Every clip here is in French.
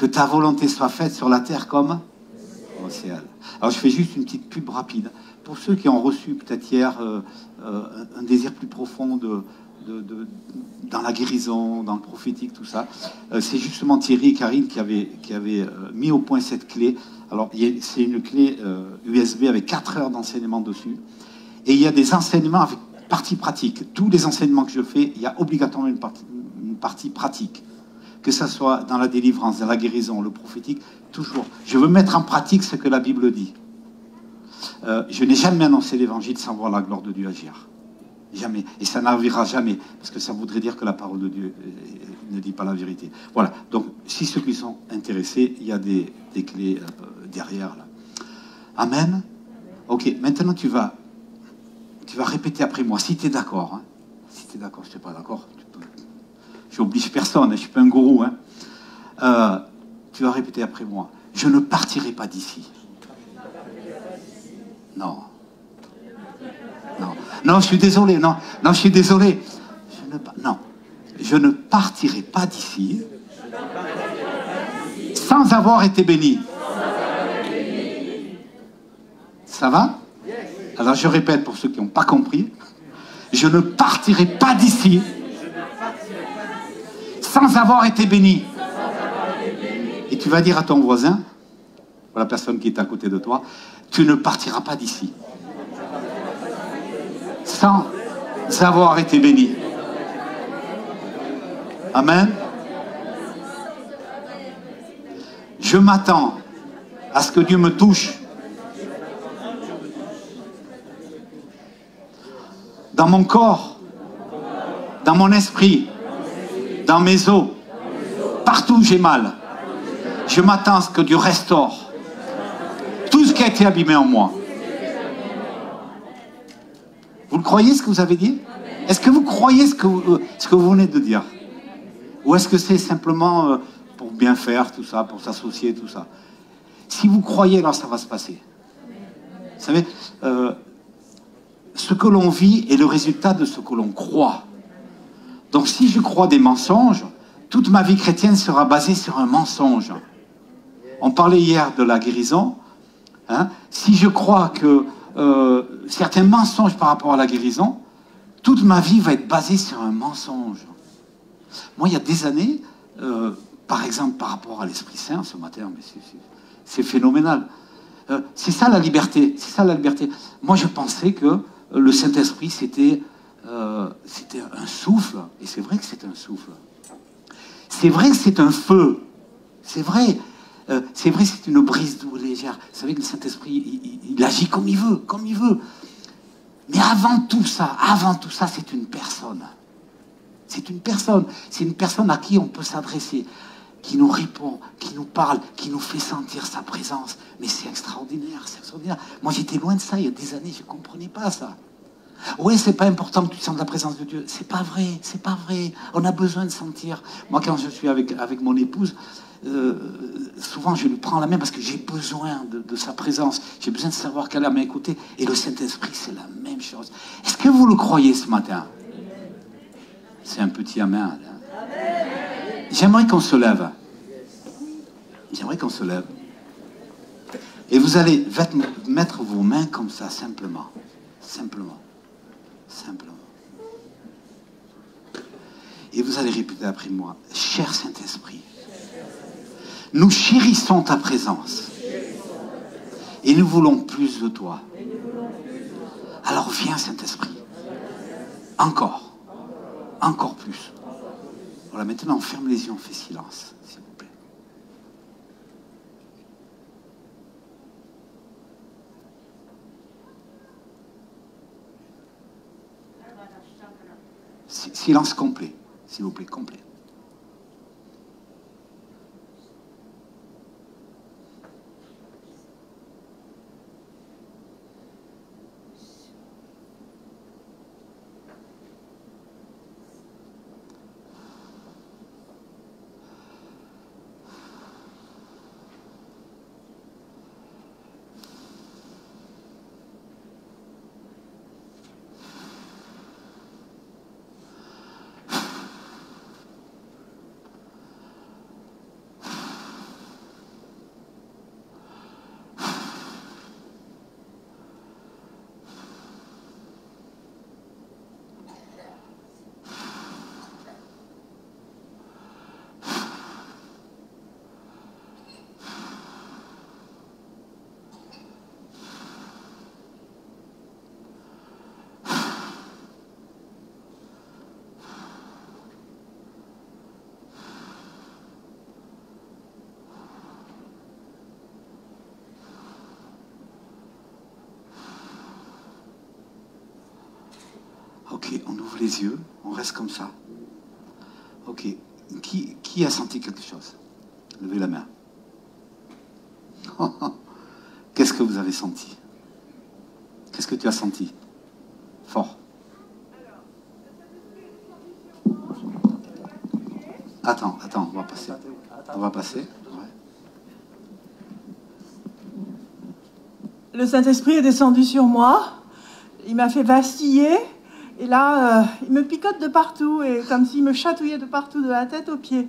Que ta volonté soit faite sur la terre comme au ciel. Alors je fais juste une petite pub rapide. Pour ceux qui ont reçu peut-être hier un désir plus profond dans la guérison, dans le prophétique, tout ça, c'est justement Thierry et Karine qui avaient mis au point cette clé. Alors c'est une clé USB avec 4 heures d'enseignement dessus. Et il y a des enseignements avec partie pratique. Tous les enseignements que je fais, il y a obligatoirement une partie pratique. Que ça soit dans la délivrance, dans la guérison, le prophétique, toujours. Je veux mettre en pratique ce que la Bible dit. Je n'ai jamais annoncé l'évangile sans voir la gloire de Dieu agir. Jamais. Et ça n'arrivera jamais, parce que ça voudrait dire que la parole de Dieu ne dit pas la vérité. Voilà. Donc, si ceux qui sont intéressés, il y a des clés derrière, là. Amen. Ok, maintenant tu vas répéter après moi, si tu es d'accord. Hein. Si tu es d'accord, je ne suis pas d'accord, j'oblige personne, je ne suis pas un gourou. Hein. Tu vas répéter après moi. Je ne partirai pas d'ici. Non. Non. Non, je suis désolé. Non, je suis désolé. Non. Je ne partirai pas d'ici sans avoir été béni. Ça va? Alors je répète pour ceux qui n'ont pas compris. Je ne partirai pas d'ici sans avoir été béni. Et tu vas dire à ton voisin, ou à la personne qui est à côté de toi, tu ne partiras pas d'ici sans avoir été béni. Amen. Je m'attends à ce que Dieu me touche dans mon corps, dans mon esprit, dans mes os, partout où j'ai mal. Je m'attends à ce que Dieu restaure tout ce qui a été abîmé en moi. Vous le croyez ce que vous avez dit? Est-ce que vous croyez ce que vous venez de dire? Ou est-ce que c'est simplement pour bien faire tout ça, pour s'associer, tout ça? Si vous croyez, alors ça va se passer. Vous savez, ce que l'on vit est le résultat de ce que l'on croit. Donc si je crois des mensonges, toute ma vie chrétienne sera basée sur un mensonge. On parlait hier de la guérison. Hein? Si je crois que certains mensonges par rapport à la guérison, toute ma vie va être basée sur un mensonge. Moi, il y a des années, par exemple, par rapport à l'Esprit Saint, ce matin, mais c'est phénoménal. C'est ça la liberté. C'est ça la liberté. Moi, je pensais que le Saint-Esprit, c'était un souffle. Et c'est vrai que c'est un souffle. C'est vrai que c'est un feu. C'est vrai. C'est vrai, c'est une brise d'eau légère. Vous savez que le Saint-Esprit, il agit comme il veut, comme il veut. Mais avant tout ça, c'est une personne. C'est une personne. C'est une personne à qui on peut s'adresser, qui nous répond, qui nous parle, qui nous fait sentir sa présence. Mais c'est extraordinaire, c'est extraordinaire. Moi, j'étais loin de ça il y a des années, je ne comprenais pas ça. Oui, c'est pas important que tu sentes la présence de Dieu. C'est pas vrai, c'est pas vrai. On a besoin de sentir. Moi, quand je suis avec mon épouse, souvent je lui prends la main parce que j'ai besoin de sa présence. J'ai besoin de savoir qu'elle est à mes côtés. Et le Saint-Esprit, c'est la même chose. Est-ce que vous le croyez ce matin? C'est un petit amen. J'aimerais qu'on se lève. J'aimerais qu'on se lève. Et vous allez mettre vos mains comme ça, simplement. Simplement. Simplement. Et vous allez répéter après moi. Cher Saint-Esprit, nous chérissons ta présence. Et nous voulons plus de toi. Alors viens, Saint-Esprit. Encore. Encore plus. Voilà, maintenant on ferme les yeux, on fait silence, s'il vous plaît. Silence complet, s'il vous plaît, complet. Ok, on ouvre les yeux, on reste comme ça. Ok, qui a senti quelque chose? Levez la main. Qu'est-ce que vous avez senti? Qu'est-ce que tu as senti? Fort. Attends, on va passer. On va passer. Ouais. Le Saint-Esprit est descendu sur moi. Il m'a fait vaciller. Et là, il me picote de partout. Et comme s'il me chatouillait de partout, de la tête aux pieds.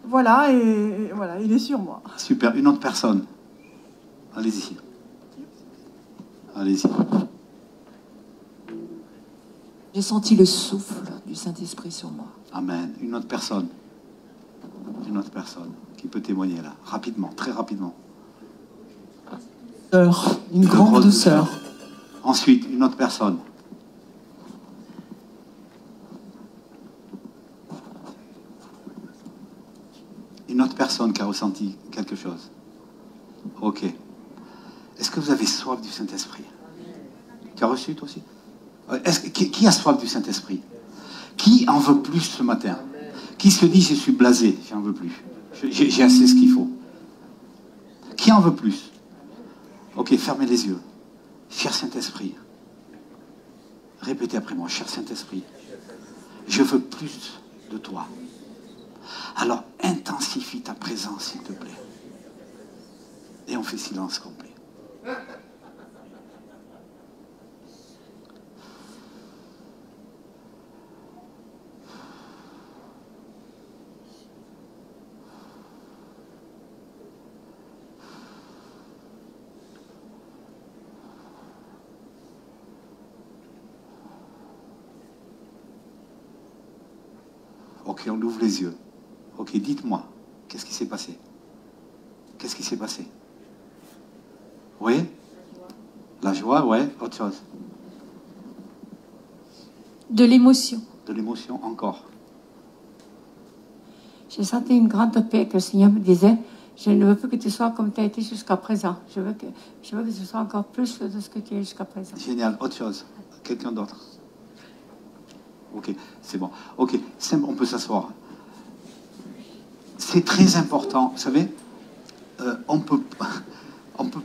Voilà, et voilà, il est sur moi. Super. Une autre personne. Allez-y. Allez-y. J'ai senti le souffle du Saint-Esprit sur moi. Amen. Une autre personne. Une autre personne qui peut témoigner là. Rapidement, très rapidement. Une grande douceur. Ensuite, une autre personne. Une autre personne qui a ressenti quelque chose. Ok. Est-ce que vous avez soif du Saint-Esprit? Tu as reçu toi aussi? Qui a soif du Saint-Esprit? Qui en veut plus ce matin? Qui se dit je suis blasé, j'en veux plus? J'ai assez ce qu'il faut. Qui en veut plus? Ok, fermez les yeux. Cher Saint-Esprit, répétez après moi, cher Saint-Esprit, je veux plus de toi. Alors intensifie ta présence, s'il te plaît. Et on fait silence complet. Ok, on ouvre les yeux. Ok, dites-moi, qu'est-ce qui s'est passé? Qu'est-ce qui s'est passé? Oui? La joie, ouais, autre chose. De l'émotion. De l'émotion, encore. J'ai senti une grande paix que le Seigneur me disait, je ne veux plus que tu sois comme tu as été jusqu'à présent. Je veux que tu sois encore plus de ce que tu es jusqu'à présent. Génial, autre chose. Quelqu'un d'autre? Ok, c'est bon. Ok, simple, on peut s'asseoir. C'est très important, vous savez, on peut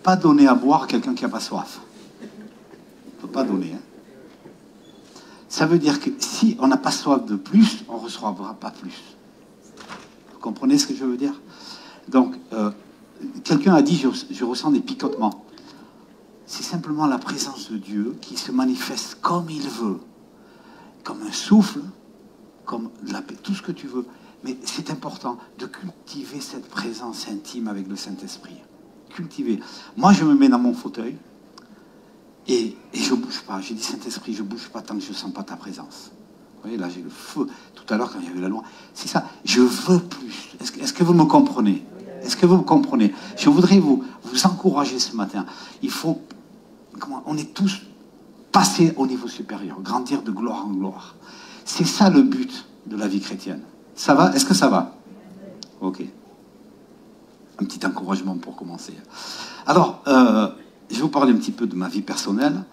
pas donner à boire à quelqu'un qui n'a pas soif. On ne peut pas donner. Hein. Ça veut dire que si on n'a pas soif de plus, on ne recevra pas plus. Vous comprenez ce que je veux dire? Donc, quelqu'un a dit, je ressens des picotements. C'est simplement la présence de Dieu qui se manifeste comme il veut. Comme un souffle, comme de la paix, tout ce que tu veux. Mais c'est important de cultiver cette présence intime avec le Saint-Esprit. Cultiver. Moi, je me mets dans mon fauteuil et je ne bouge pas. J'ai dit, Saint-Esprit, je ne bouge pas tant que je ne sens pas ta présence. Vous voyez, là, j'ai le feu. Tout à l'heure, quand il y avait la loi, c'est ça. Je veux plus. Est-ce que vous me comprenez? Est-ce que vous me comprenez? Je voudrais vous encourager ce matin. Il faut... on est tous passés au niveau supérieur, grandir de gloire en gloire. C'est ça le but de la vie chrétienne. Ça va? Est-ce que ça va? Ok. Un petit encouragement pour commencer. Alors, je vais vous parler un petit peu de ma vie personnelle.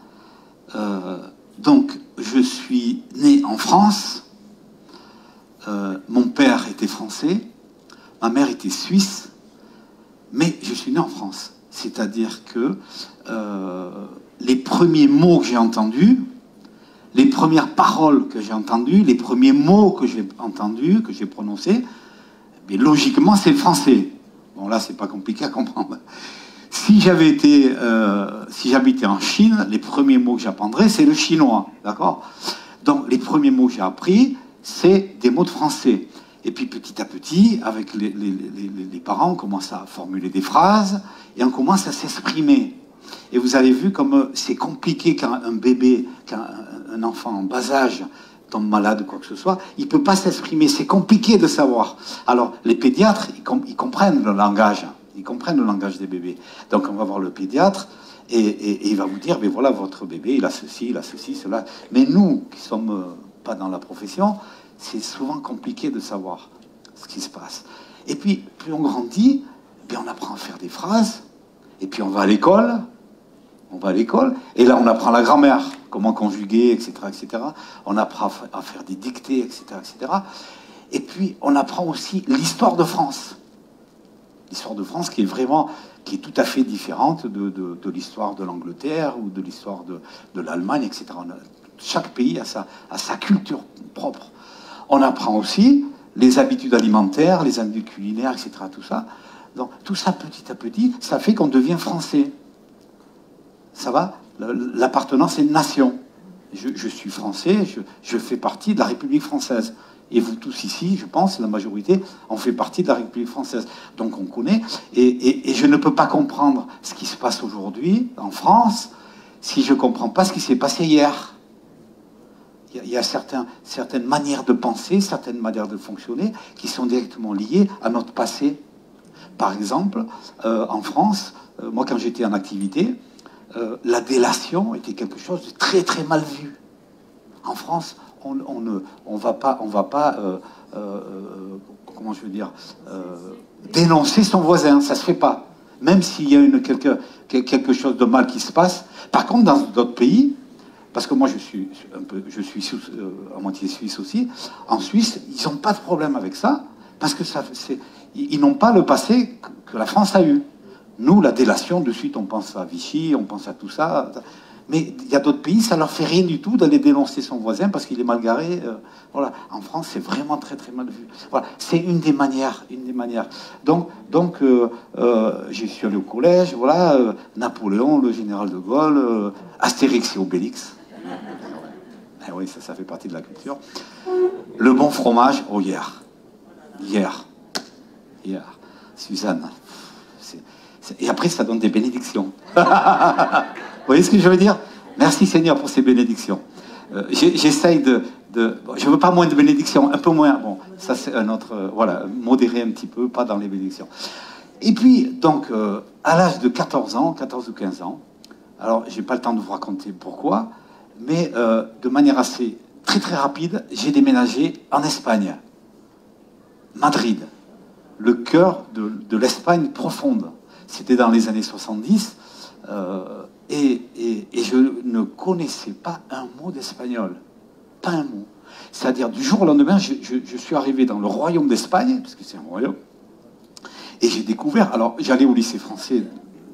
Donc, je suis né en France. Mon père était français. Ma mère était suisse. Mais je suis né en France. C'est-à-dire que les premiers mots que j'ai entendus, les premières paroles que j'ai entendues, les premiers mots que j'ai entendus, que j'ai prononcés, mais logiquement, c'est le français. Bon, là, c'est pas compliqué à comprendre. Si j'habitais en Chine, les premiers mots que j'apprendrais, c'est le chinois, d'accord? Donc, les premiers mots que j'ai appris, c'est des mots de français. Et puis, petit à petit, avec les parents, on commence à formuler des phrases et on commence à s'exprimer. Et vous avez vu comme c'est compliqué quand un bébé, quand un enfant en bas âge tombe malade ou quoi que ce soit, il ne peut pas s'exprimer. C'est compliqué de savoir. Alors, les pédiatres, ils comprennent le langage. Ils comprennent le langage des bébés. Donc, on va voir le pédiatre et il va vous dire, mais voilà, votre bébé, il a ceci, cela. Mais nous, qui ne sommes pas dans la profession, c'est souvent compliqué de savoir ce qui se passe. Et puis, plus on grandit, on apprend à faire des phrases. Et puis, on va à l'école. On va à l'école, et là on apprend la grammaire, comment conjuguer, etc., etc. On apprend à faire des dictées, etc., etc. Et puis on apprend aussi l'histoire de France. L'histoire de France qui est tout à fait différente de l'histoire de l'Angleterre ou de l'histoire de l'Allemagne, etc. Chaque pays a sa culture propre. On apprend aussi les habitudes alimentaires, les habitudes culinaires, etc. Tout ça. Donc tout ça, petit à petit, ça fait qu'on devient français. Ça va? L'appartenance est nation. Je suis français, je fais partie de la République française. Et vous tous ici, je pense, la majorité, on fait partie de la République française. Donc on connaît. Et je ne peux pas comprendre ce qui se passe aujourd'hui en France si je ne comprends pas ce qui s'est passé hier. Il y a certaines manières de penser, certaines manières de fonctionner qui sont directement liées à notre passé. Par exemple, en France, moi quand j'étais en activité, la délation était quelque chose de très très mal vu. En France, on va pas comment je veux dire, dénoncer son voisin, ça se fait pas. Même s'il y a quelque chose de mal qui se passe. Par contre, dans d'autres pays, parce que moi je suis à moitié suisse aussi, en Suisse, ils n'ont pas de problème avec ça, parce que ils n'ont pas le passé que la France a eu. Nous, la délation, de suite, on pense à Vichy, on pense à tout ça. Mais il y a d'autres pays, ça leur fait rien du tout d'aller dénoncer son voisin parce qu'il est mal garé. Voilà. En France, c'est vraiment très très mal vu. Voilà. C'est une des manières. Donc, j'y suis allé au collège. Voilà, Napoléon, le général de Gaulle, Astérix et Obélix. Eh oui, ça fait partie de la culture. Le bon fromage, oh hier. Suzanne. Et après, ça donne des bénédictions. Vous voyez ce que je veux dire? Merci Seigneur pour ces bénédictions. J'essaye bon, je veux pas moins de bénédictions, un peu moins. Bon, ça c'est un autre... voilà, modérer un petit peu, pas dans les bénédictions. Et puis, donc, à l'âge de 14 ou 15 ans, alors, j'ai pas le temps de vous raconter pourquoi, mais de manière assez très très rapide, j'ai déménagé en Espagne. Madrid, le cœur de l'Espagne profonde. C'était dans les années 70, et je ne connaissais pas un mot d'espagnol. Pas un mot. C'est-à-dire, du jour au lendemain, je suis arrivé dans le royaume d'Espagne, parce que c'est un royaume, et j'ai découvert... Alors, j'allais au lycée français,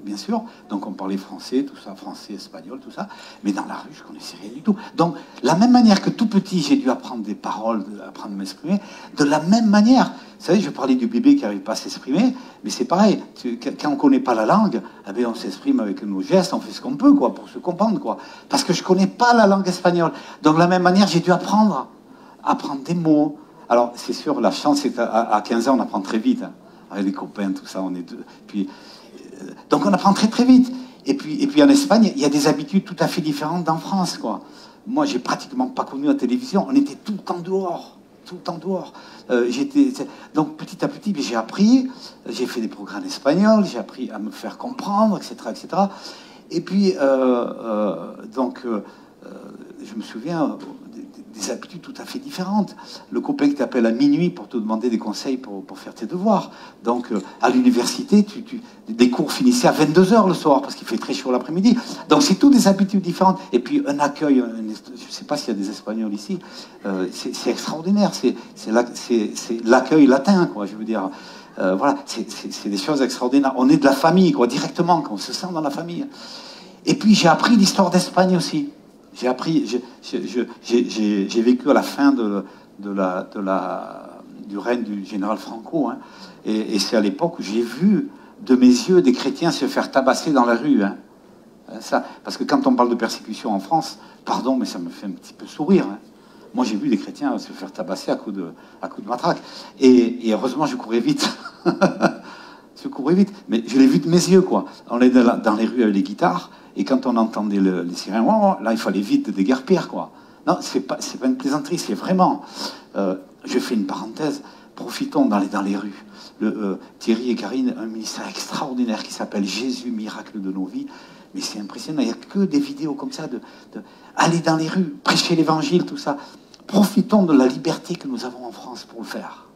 bien sûr, donc on parlait français, tout ça, français, espagnol, tout ça, mais dans la rue, je connaissais rien du tout. Donc, la même manière que tout petit, j'ai dû apprendre des paroles, apprendre à m'exprimer, de la même manière... Vous savez, je parlais du bébé qui n'arrive pas à s'exprimer, mais c'est pareil. Quand on ne connaît pas la langue, eh bien, on s'exprime avec nos gestes, on fait ce qu'on peut, quoi, pour se comprendre, quoi. Parce que je ne connais pas la langue espagnole. Donc, de la même manière, j'ai dû apprendre des mots. Alors, c'est sûr, la chance, c'est qu'à 15 ans, on apprend très vite. Hein. Avec les copains, tout ça, on est deux. Donc, on apprend très, très vite. Et puis, en Espagne, il y a des habitudes tout à fait différentes d'en France, quoi. Moi, j'ai pratiquement pas connu la télévision. On était tout le temps dehors. Donc petit à petit, j'ai appris, j'ai fait des programmes espagnols, j'ai appris à me faire comprendre, etc., etc. Et puis, je me souviens des habitudes tout à fait différentes. Le copain qui t'appelle à minuit pour te demander des conseils pour faire tes devoirs. Donc, à l'université, des cours finissaient à 22h le soir parce qu'il fait très chaud l'après-midi. Donc, c'est toutes des habitudes différentes. Et puis, un accueil, je ne sais pas s'il y a des Espagnols ici, c'est extraordinaire. C'est l'accueil latin, quoi, je veux dire. Voilà, c'est des choses extraordinaires. On est de la famille, quoi, directement, on se sent dans la famille. Et puis, j'ai appris l'histoire d'Espagne aussi. J'ai vécu à la fin du règne du général Franco, hein, et c'est à l'époque où j'ai vu de mes yeux des chrétiens se faire tabasser dans la rue. Hein. Ça, parce que quand on parle de persécution en France, pardon, mais ça me fait un petit peu sourire. Hein. Moi, j'ai vu des chrétiens se faire tabasser à coups de matraque, et heureusement, je courais vite. Je courais vite, mais je l'ai vu de mes yeux, quoi. On est dans les rues avec les guitares. Et quand on entendait les sirènes, là, il fallait vite déguerpir, quoi. Non, c'est pas une plaisanterie, c'est vraiment... je fais une parenthèse, profitons dans les rues. Thierry et Karine, un ministère extraordinaire qui s'appelle Jésus, miracle de nos vies. Mais c'est impressionnant, il n'y a que des vidéos comme ça, aller dans les rues, prêcher l'évangile, tout ça. Profitons de la liberté que nous avons en France pour le faire.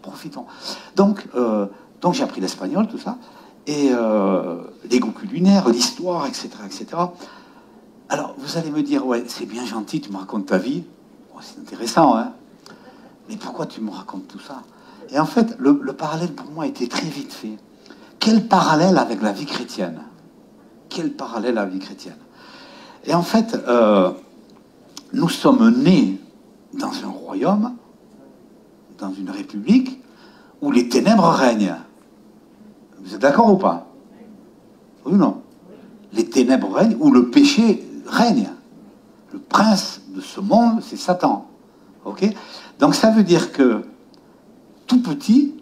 Profitons. Donc j'ai appris l'espagnol, tout ça. Et les goûts culinaires, grammaire, l'histoire, etc., etc. Alors, vous allez me dire, ouais, c'est bien gentil, tu me racontes ta vie. Oh, c'est intéressant, hein. Mais pourquoi tu me racontes tout ça? Et en fait, le parallèle pour moi était très vite fait. Quel parallèle avec la vie chrétienne? Quel parallèle avec la vie chrétienne? Et en fait, nous sommes nés dans un royaume, dans une république, où les ténèbres règnent. Vous êtes d'accord ou pas? Oui ou non? Les ténèbres règnent, où le péché règne. Le prince de ce monde, c'est Satan. Ok? Donc ça veut dire que, tout petit,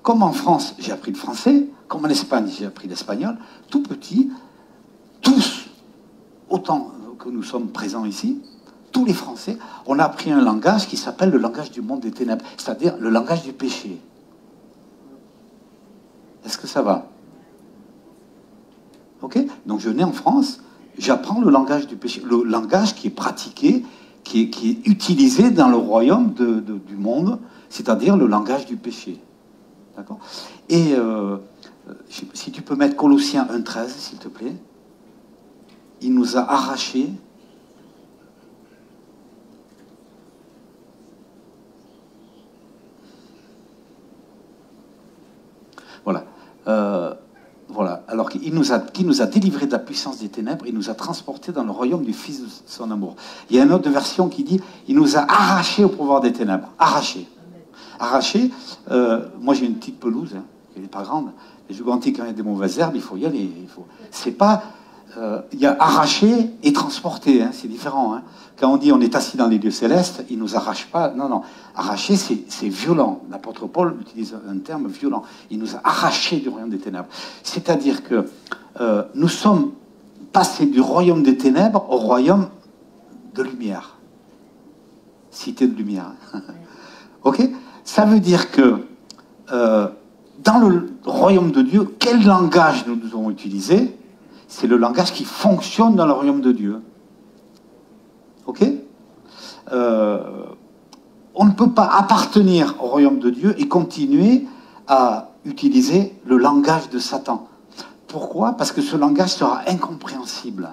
comme en France, j'ai appris le français, comme en Espagne, j'ai appris l'espagnol, tout petit, tous, autant que nous sommes présents ici, tous les Français, on a appris un langage qui s'appelle le langage du monde des ténèbres, c'est-à-dire le langage du péché. Est-ce que ça va? Ok? Donc je nais en France, j'apprends le langage du péché, le langage qui est pratiqué, qui est utilisé dans le royaume du monde, c'est-à-dire le langage du péché. D'accord? Et si tu peux mettre Colossiens 1,13, s'il te plaît. Il nous a arrachés. Voilà. Voilà. Alors qui nous a délivrés de la puissance des ténèbres, il nous a transportés dans le royaume du Fils de son amour. Il y a une autre version qui dit, il nous a arrachés au pouvoir des ténèbres. Arrachés. Arrachés. Moi j'ai une petite pelouse, hein, elle n'est pas grande. Les jeux antiques, quand il y a des mauvaises herbes, il faut y aller. C'est pas... il y a arraché et transporté, hein, c'est différent. Hein. Quand on dit on est assis dans les lieux célestes, il ne nous arrache pas. Non, non. Arracher, c'est violent. L'apôtre Paul utilise un terme violent. Il nous a arrachés du royaume des ténèbres. C'est-à-dire que nous sommes passés du royaume des ténèbres au royaume de lumière. Cité de lumière. Ok? Ça veut dire que dans le royaume de Dieu, quel langage nous devons utiliser? C'est le langage qui fonctionne dans le royaume de Dieu. Ok? On ne peut pas appartenir au royaume de Dieu et continuer à utiliser le langage de Satan. Pourquoi? Parce que ce langage sera incompréhensible.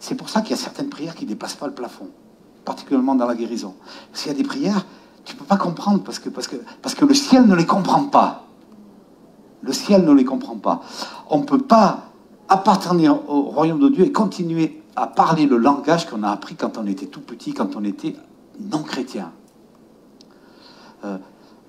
C'est pour ça qu'il y a certaines prières qui ne dépassent pas le plafond, particulièrement dans la guérison. Parce qu'il y a des prières, tu ne peux pas comprendre parce que le ciel ne les comprend pas. Le ciel ne les comprend pas. On ne peut pas appartenir au royaume de Dieu et continuer à parler le langage qu'on a appris quand on était tout petit, quand on était non chrétien.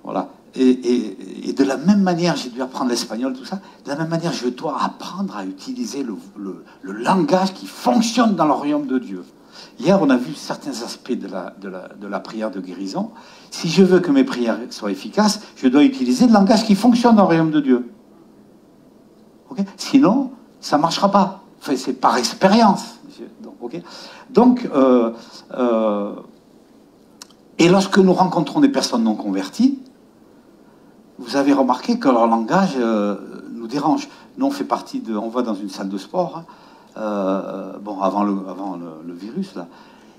Voilà. Et de la même manière, j'ai dû apprendre l'espagnol, tout ça, de la même manière, je dois apprendre à utiliser le langage qui fonctionne dans le royaume de Dieu. Hier, on a vu certains aspects de la prière de guérison. Si je veux que mes prières soient efficaces, je dois utiliser le langage qui fonctionne dans le royaume de Dieu. Okay? Sinon, ça ne marchera pas. Enfin, c'est par expérience. Okay? Donc, et lorsque nous rencontrons des personnes non converties, vous avez remarqué que leur langage nous dérange. Nous, on fait partie de... On va dans une salle de sport, bon, avant le virus, là.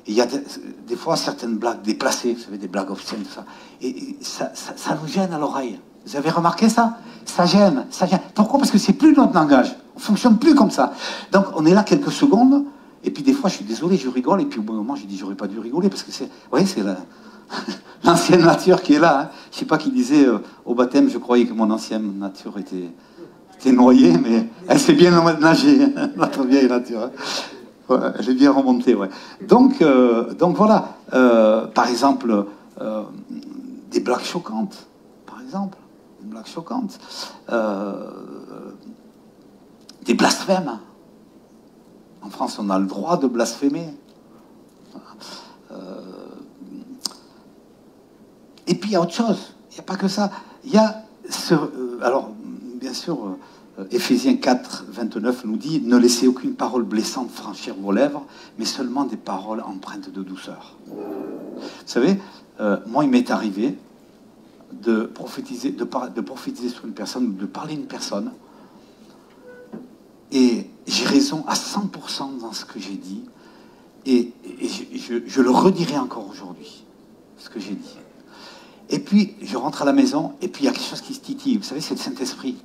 Et il y a des fois certaines blagues déplacées, vous savez, des blagues obscènes, tout ça. Et ça nous gêne à l'oreille. Vous avez remarqué ça? Ça gêne, ça gêne. Pourquoi? Parce que c'est plus notre langage. On ne fonctionne plus comme ça. Donc, on est là quelques secondes, et puis des fois, je suis désolé, je rigole, et puis au bout d'un moment, je dis, j'aurais pas dû rigoler, parce que c'est... Vous voyez, c'est l'ancienne nature qui est là. Hein. Je ne sais pas qui disait, au baptême, je croyais que mon ancienne nature était noyée, mais elle s'est bien nagée, hein, notre vieille nature. Hein. Ouais, elle est bien remontée, ouais. Donc voilà, par exemple, des blagues choquantes, par exemple, des blagues choquantes, des blasphèmes. En France, on a le droit de blasphémer. Et puis il y a autre chose, il n'y a pas que ça. Il y a alors, bien sûr, Éphésiens 4, 29 nous dit « Ne laissez aucune parole blessante franchir vos lèvres, mais seulement des paroles empreintes de douceur. » Vous savez, moi, il m'est arrivé de prophétiser sur une personne, de parler à une personne, et j'ai raison à 100% dans ce que j'ai dit, et je le redirai encore aujourd'hui, ce que j'ai dit. Et puis, je rentre à la maison, et puis il y a quelque chose qui se titille. Vous savez, c'est le Saint-Esprit.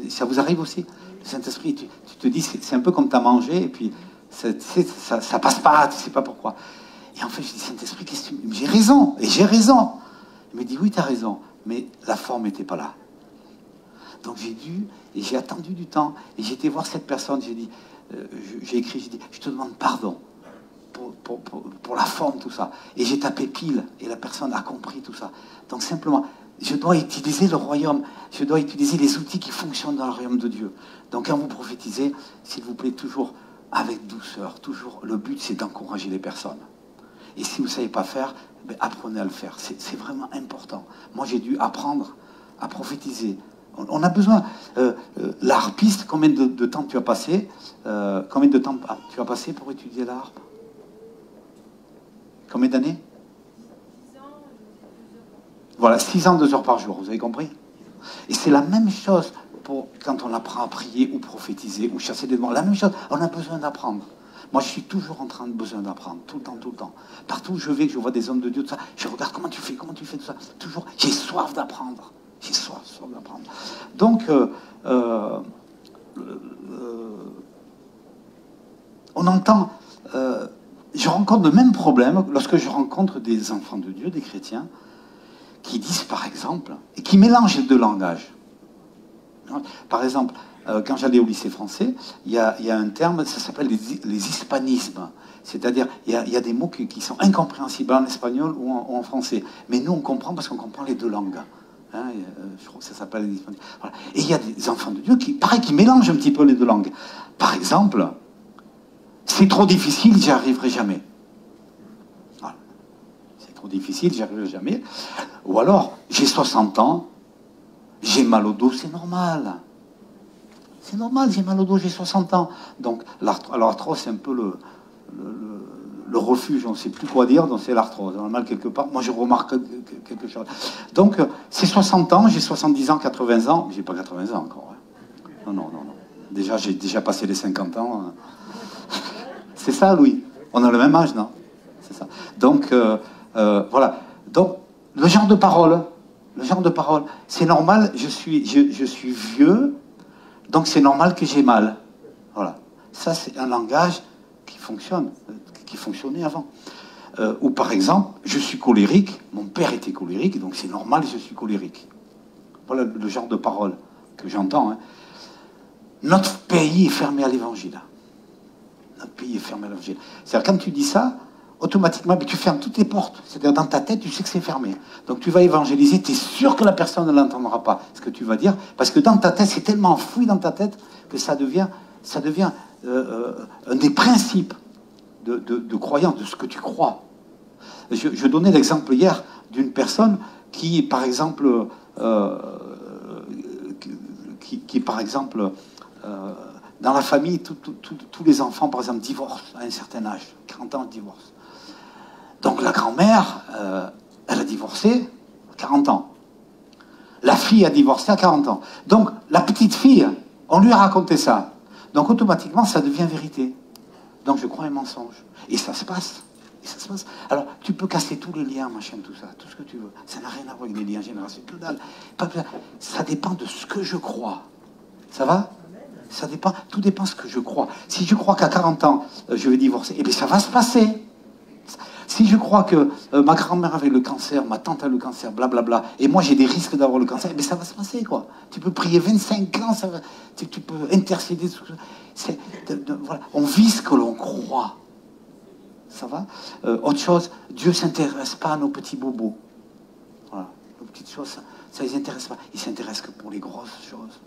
Ça vous arrive aussi? Le Saint-Esprit, tu te dis, c'est un peu comme tu as mangé, et puis ça passe pas, tu sais pas pourquoi. Et en fait, je dis, Saint-Esprit, qu'est-ce que tu... J'ai raison, et j'ai raison. Il me dit, oui, tu as raison, mais la forme n'était pas là. Donc j'ai attendu du temps, et j'ai été voir cette personne, j'ai dit, j'ai écrit, j'ai dit, je te demande pardon pour la forme, tout ça. Et j'ai tapé pile, et la personne a compris tout ça. Donc simplement, je dois utiliser le royaume, je dois utiliser les outils qui fonctionnent dans le royaume de Dieu. Donc quand vous prophétisez, s'il vous plaît, toujours avec douceur, toujours, le but c'est d'encourager les personnes. Et si vous ne savez pas faire, ben, apprenez à le faire. C'est vraiment important. Moi j'ai dû apprendre à prophétiser. On a besoin. La harpiste, combien de temps tu as passé combien de temps tu as passé pour étudier la harpe? Combien d'années? Voilà, 6 ans, 2 heures par jour, vous avez compris? Et c'est la même chose pour quand on apprend à prier ou prophétiser ou chasser des démons. La même chose, on a besoin d'apprendre. Moi, je suis toujours en train de besoin d'apprendre, tout le temps, tout le temps. Partout où je vais, que je vois des hommes de Dieu, tout ça, je regarde comment tu fais tout ça. Toujours, j'ai soif d'apprendre. J'ai soif d'apprendre. Donc, on entend... je rencontre le même problème lorsque je rencontre des enfants de Dieu, des chrétiens, qui disent, par exemple, et qui mélangent les deux langages. Par exemple, quand j'allais au lycée français, il y a un terme, ça s'appelle les hispanismes. C'est-à-dire, il y a des mots qui sont incompréhensibles en espagnol ou en français. Mais nous, on comprend parce qu'on comprend les deux langues. Hein, je crois que ça s'appelle les hispanismes. Voilà. Et il y a des enfants de Dieu qui, pareil, qui mélangent un petit peu les deux langues. Par exemple, c'est trop difficile, j'y arriverai jamais. Voilà. C'est trop difficile, j'y arriverai jamais. Ou alors, j'ai 60 ans, j'ai mal au dos, c'est normal. C'est normal, j'ai mal au dos, j'ai 60 ans. Donc, l'arthrose, c'est un peu le refuge, on ne sait plus quoi dire, donc c'est l'arthrose. On a mal quelque part. Moi, je remarque quelque chose. Donc, c'est 60 ans, j'ai 70 ans, 80 ans. J'ai pas 80 ans encore. Hein. Non. Déjà, j'ai déjà passé les 50 ans. C'est ça, Louis. On a le même âge, non? C'est ça. Donc, voilà. Donc, le genre de parole, c'est normal, je suis vieux, donc c'est normal que j'ai mal. Voilà. Ça, c'est un langage qui fonctionne, qui fonctionnait avant. Ou par exemple, je suis colérique, mon père était colérique, donc c'est normal, je suis colérique. Voilà le genre de parole que j'entends. Hein. Notre pays est fermé à l'évangile. Notre pays est fermé à l'évangile. C'est-à-dire, quand tu dis ça, automatiquement, tu fermes toutes les portes. C'est-à-dire, dans ta tête, tu sais que c'est fermé. Donc, tu vas évangéliser, tu es sûr que la personne ne l'entendra pas, ce que tu vas dire, parce que dans ta tête, c'est tellement enfoui dans ta tête que ça devient un des principes de croyance, de ce que tu crois. Je donnais l'exemple hier d'une personne qui, par exemple, dans la famille, tous les enfants, par exemple, divorcent à un certain âge, 40 ans de divorce. Donc la grand-mère, elle a divorcé à 40 ans. La fille a divorcé à 40 ans. Donc la petite fille, on lui a raconté ça. Donc automatiquement, ça devient vérité. Donc je crois un mensonge. Et ça se passe. Alors, tu peux casser tous les liens, machin, tout ça, tout ce que tu veux. Ça n'a rien à voir avec les liens générationnels. Ça dépend de ce que je crois. Ça va? Ça dépend, tout dépend de ce que je crois. Si je crois qu'à 40 ans, je vais divorcer, eh bien ça va se passer. Si je crois que ma grand-mère avait le cancer, ma tante a le cancer, blablabla, et moi j'ai des risques d'avoir le cancer, eh bien ça va se passer, quoi. Tu peux prier 25 ans, tu peux intercéder. Voilà. On vit ce que l'on croit. Ça va? Autre chose, Dieu ne s'intéresse pas à nos petits bobos. Voilà. Les petites choses, ça ne les intéresse pas. Il ne s'intéresse que pour les grosses choses.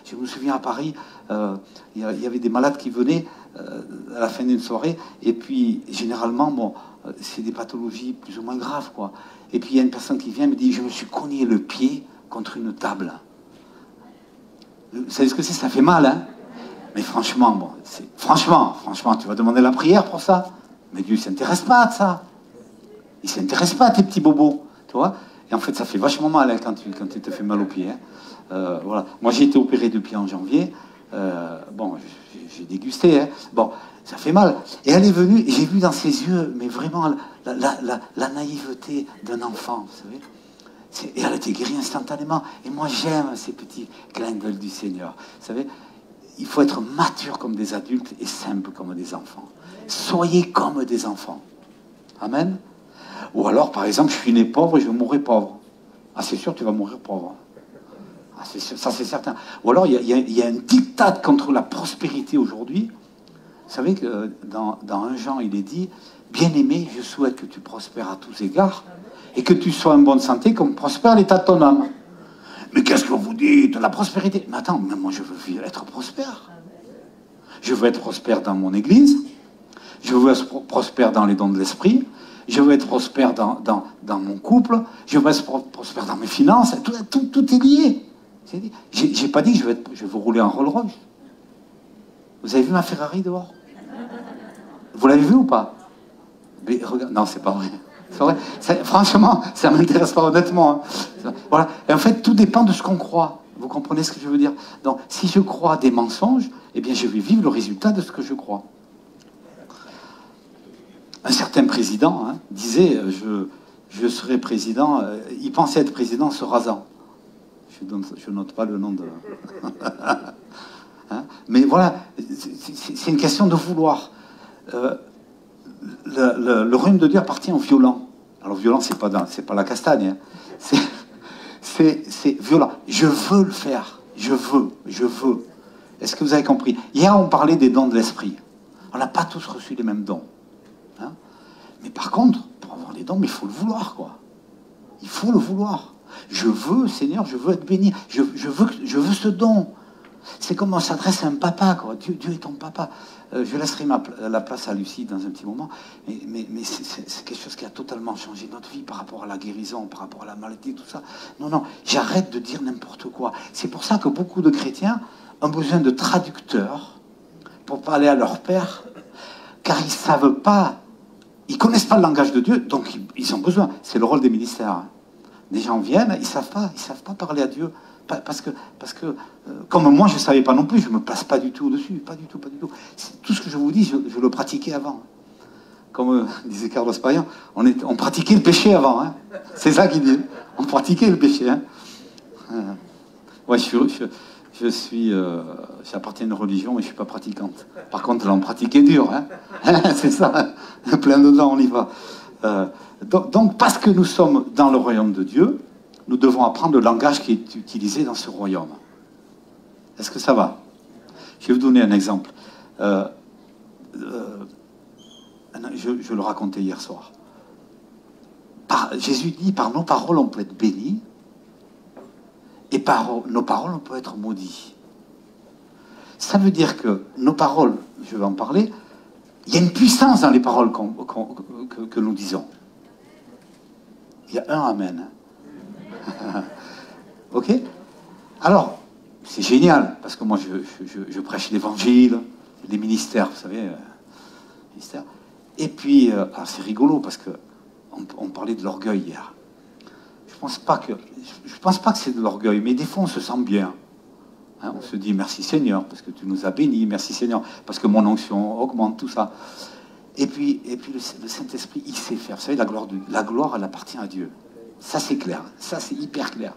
Je me souviens à Paris, il y avait des malades qui venaient à la fin d'une soirée, et puis généralement, bon, c'est des pathologies plus ou moins graves, quoi. Et puis il y a une personne qui vient et me dit, je me suis cogné le pied contre une table. Vous savez ce que c'est? Ça fait mal, hein? Mais franchement, bon, franchement, tu vas demander la prière pour ça? Mais Dieu ne s'intéresse pas à ça. Il ne s'intéresse pas à tes petits bobos, tu vois? Et en fait, ça fait vachement mal hein, quand tu te fais mal au pied. Hein. Voilà. Moi, j'ai été opéré de pied en janvier. Bon, j'ai dégusté. Hein. Bon, ça fait mal. Et elle est venue, et j'ai vu dans ses yeux, mais vraiment, la naïveté d'un enfant, vous savez. Et elle a été guérie instantanément. Et moi, j'aime ces petits clins d'œil du Seigneur. Vous savez, il faut être mature comme des adultes et simple comme des enfants. Soyez comme des enfants. Amen. Ou alors, par exemple, je suis né pauvre et je mourrai pauvre. Ah, c'est sûr, tu vas mourir pauvre. Ah, c'est sûr, ça, c'est certain. Ou alors, il y a un diktat contre la prospérité aujourd'hui. Vous savez que dans 1 Jean, il est dit, bien-aimé, je souhaite que tu prospères à tous égards et que tu sois en bonne santé comme prospère l'état de ton âme. Mais qu'est-ce que vous dites, la prospérité? Mais attends, mais moi je veux être prospère. Je veux être prospère dans mon église, je veux être prospère dans les dons de l'esprit, je veux être prospère dans mon couple, je veux être prospère dans mes finances, tout est lié. J'ai pas dit que je veux rouler en Rolls-Royce. Vous avez vu ma Ferrari dehors? Vous l'avez vu ou pas? Mais regarde, non, c'est pas vrai. C'est vrai. Franchement, ça ne m'intéresse pas honnêtement. Hein. Voilà. Et en fait, tout dépend de ce qu'on croit. Vous comprenez ce que je veux dire? Donc, si je crois des mensonges, eh bien, je vais vivre le résultat de ce que je crois. Un certain président disait, je serai président, il pensait être président en se rasant. Je note pas le nom de... hein? Mais voilà, c'est une question de vouloir. Le royaume de Dieu appartient aux violents. Alors violent, c'est pas la castagne. Hein. C'est violent. Je veux le faire. Je veux. Est-ce que vous avez compris? Hier, on parlait des dons de l'esprit. On n'a pas tous reçu les mêmes dons. Hein? Mais par contre, pour avoir les dons, il faut le vouloir, quoi. Il faut le vouloir. Je veux, Seigneur, je veux être béni. Je veux ce don. C'est comme on s'adresse à un papa, quoi. Dieu est ton papa. Je laisserai la place à Lucie dans un petit moment, mais c'est quelque chose qui a totalement changé notre vie par rapport à la guérison, par rapport à la maladie, tout ça. Non, j'arrête de dire n'importe quoi. C'est pour ça que beaucoup de chrétiens ont besoin de traducteurs pour parler à leur père, car ils ne savent pas, ils ne connaissent pas le langage de Dieu, donc ils ont besoin. C'est le rôle des ministères. Hein. Les gens viennent, ils ne savent pas parler à Dieu. Parce que comme moi, je ne savais pas non plus, je ne me place pas du tout au-dessus, pas du tout. Tout ce que je vous dis, je le pratiquais avant. Comme disait Carlos Payan, on pratiquait le péché avant. Hein. C'est ça qu'il dit. On pratiquait le péché. Hein. Ouais, j'appartiens à une religion, mais je ne suis pas pratiquante. Par contre, là, on pratiquait dur. Hein. C'est ça. Plein dedans, on y va. Donc, parce que nous sommes dans le royaume de Dieu, nous devons apprendre le langage qui est utilisé dans ce royaume. Est-ce que ça va? Je vais vous donner un exemple. Je le racontais hier soir. Jésus dit, par nos paroles, on peut être béni, et par nos paroles, on peut être maudit. Ça veut dire que nos paroles, je vais en parler, il y a une puissance dans les paroles que nous disons. Il y a un amen. Ok? Alors, c'est génial, parce que moi, je prêche l'évangile, les ministères, vous savez, ministères. Et puis, c'est rigolo, parce que on parlait de l'orgueil hier. Je pense pas que c'est de l'orgueil, mais des fois, on se sent bien. Hein, on se dit, merci Seigneur, parce que tu nous as bénis, merci Seigneur, parce que mon onction augmente, tout ça. Et puis le Saint-Esprit, il sait faire. Vous savez, la gloire, elle appartient à Dieu. Ça, c'est clair. Ça, c'est hyper clair.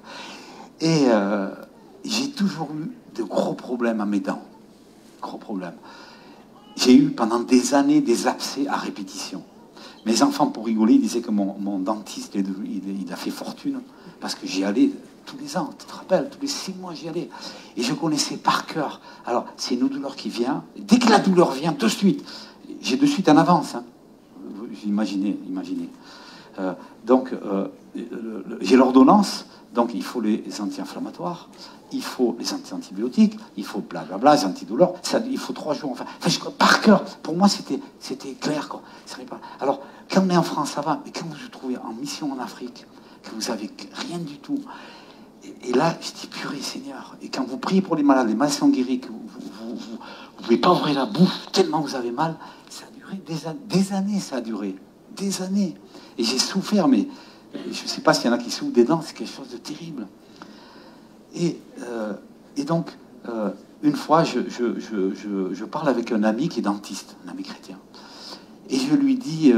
Et j'ai toujours eu de gros problèmes à mes dents. Gros problèmes. J'ai eu pendant des années des abcès à répétition. Mes enfants, pour rigoler, ils disaient que mon dentiste, il a fait fortune parce que j'y allais tous les ans. Tu te rappelles, tous les 6 mois, j'y allais. Et je connaissais par cœur. Alors, c'est une douleur qui vient. Dès que la douleur vient, de suite, j'ai de suite en avance. Hein. Imaginez. Donc, j'ai l'ordonnance, donc il faut les anti-inflammatoires, il faut les antibiotiques, il faut blablabla, les antidouleurs, il faut 3 jours, enfin par cœur. Pour moi, c'était clair, quoi. Alors, quand on est en France, ça va, mais quand vous vous trouvez en mission en Afrique, que vous n'avez rien du tout, et là, je dis, purée, Seigneur, et quand vous priez pour les malades sont guéris, que vous ne pouvez pas ouvrir la bouche tellement vous avez mal, ça a duré des années, ça a duré, des années. Et j'ai souffert, mais je ne sais pas s'il y en a qui souffrent des dents, c'est quelque chose de terrible. Et donc, une fois, je parle avec un ami qui est dentiste, un ami chrétien. Et je lui dis,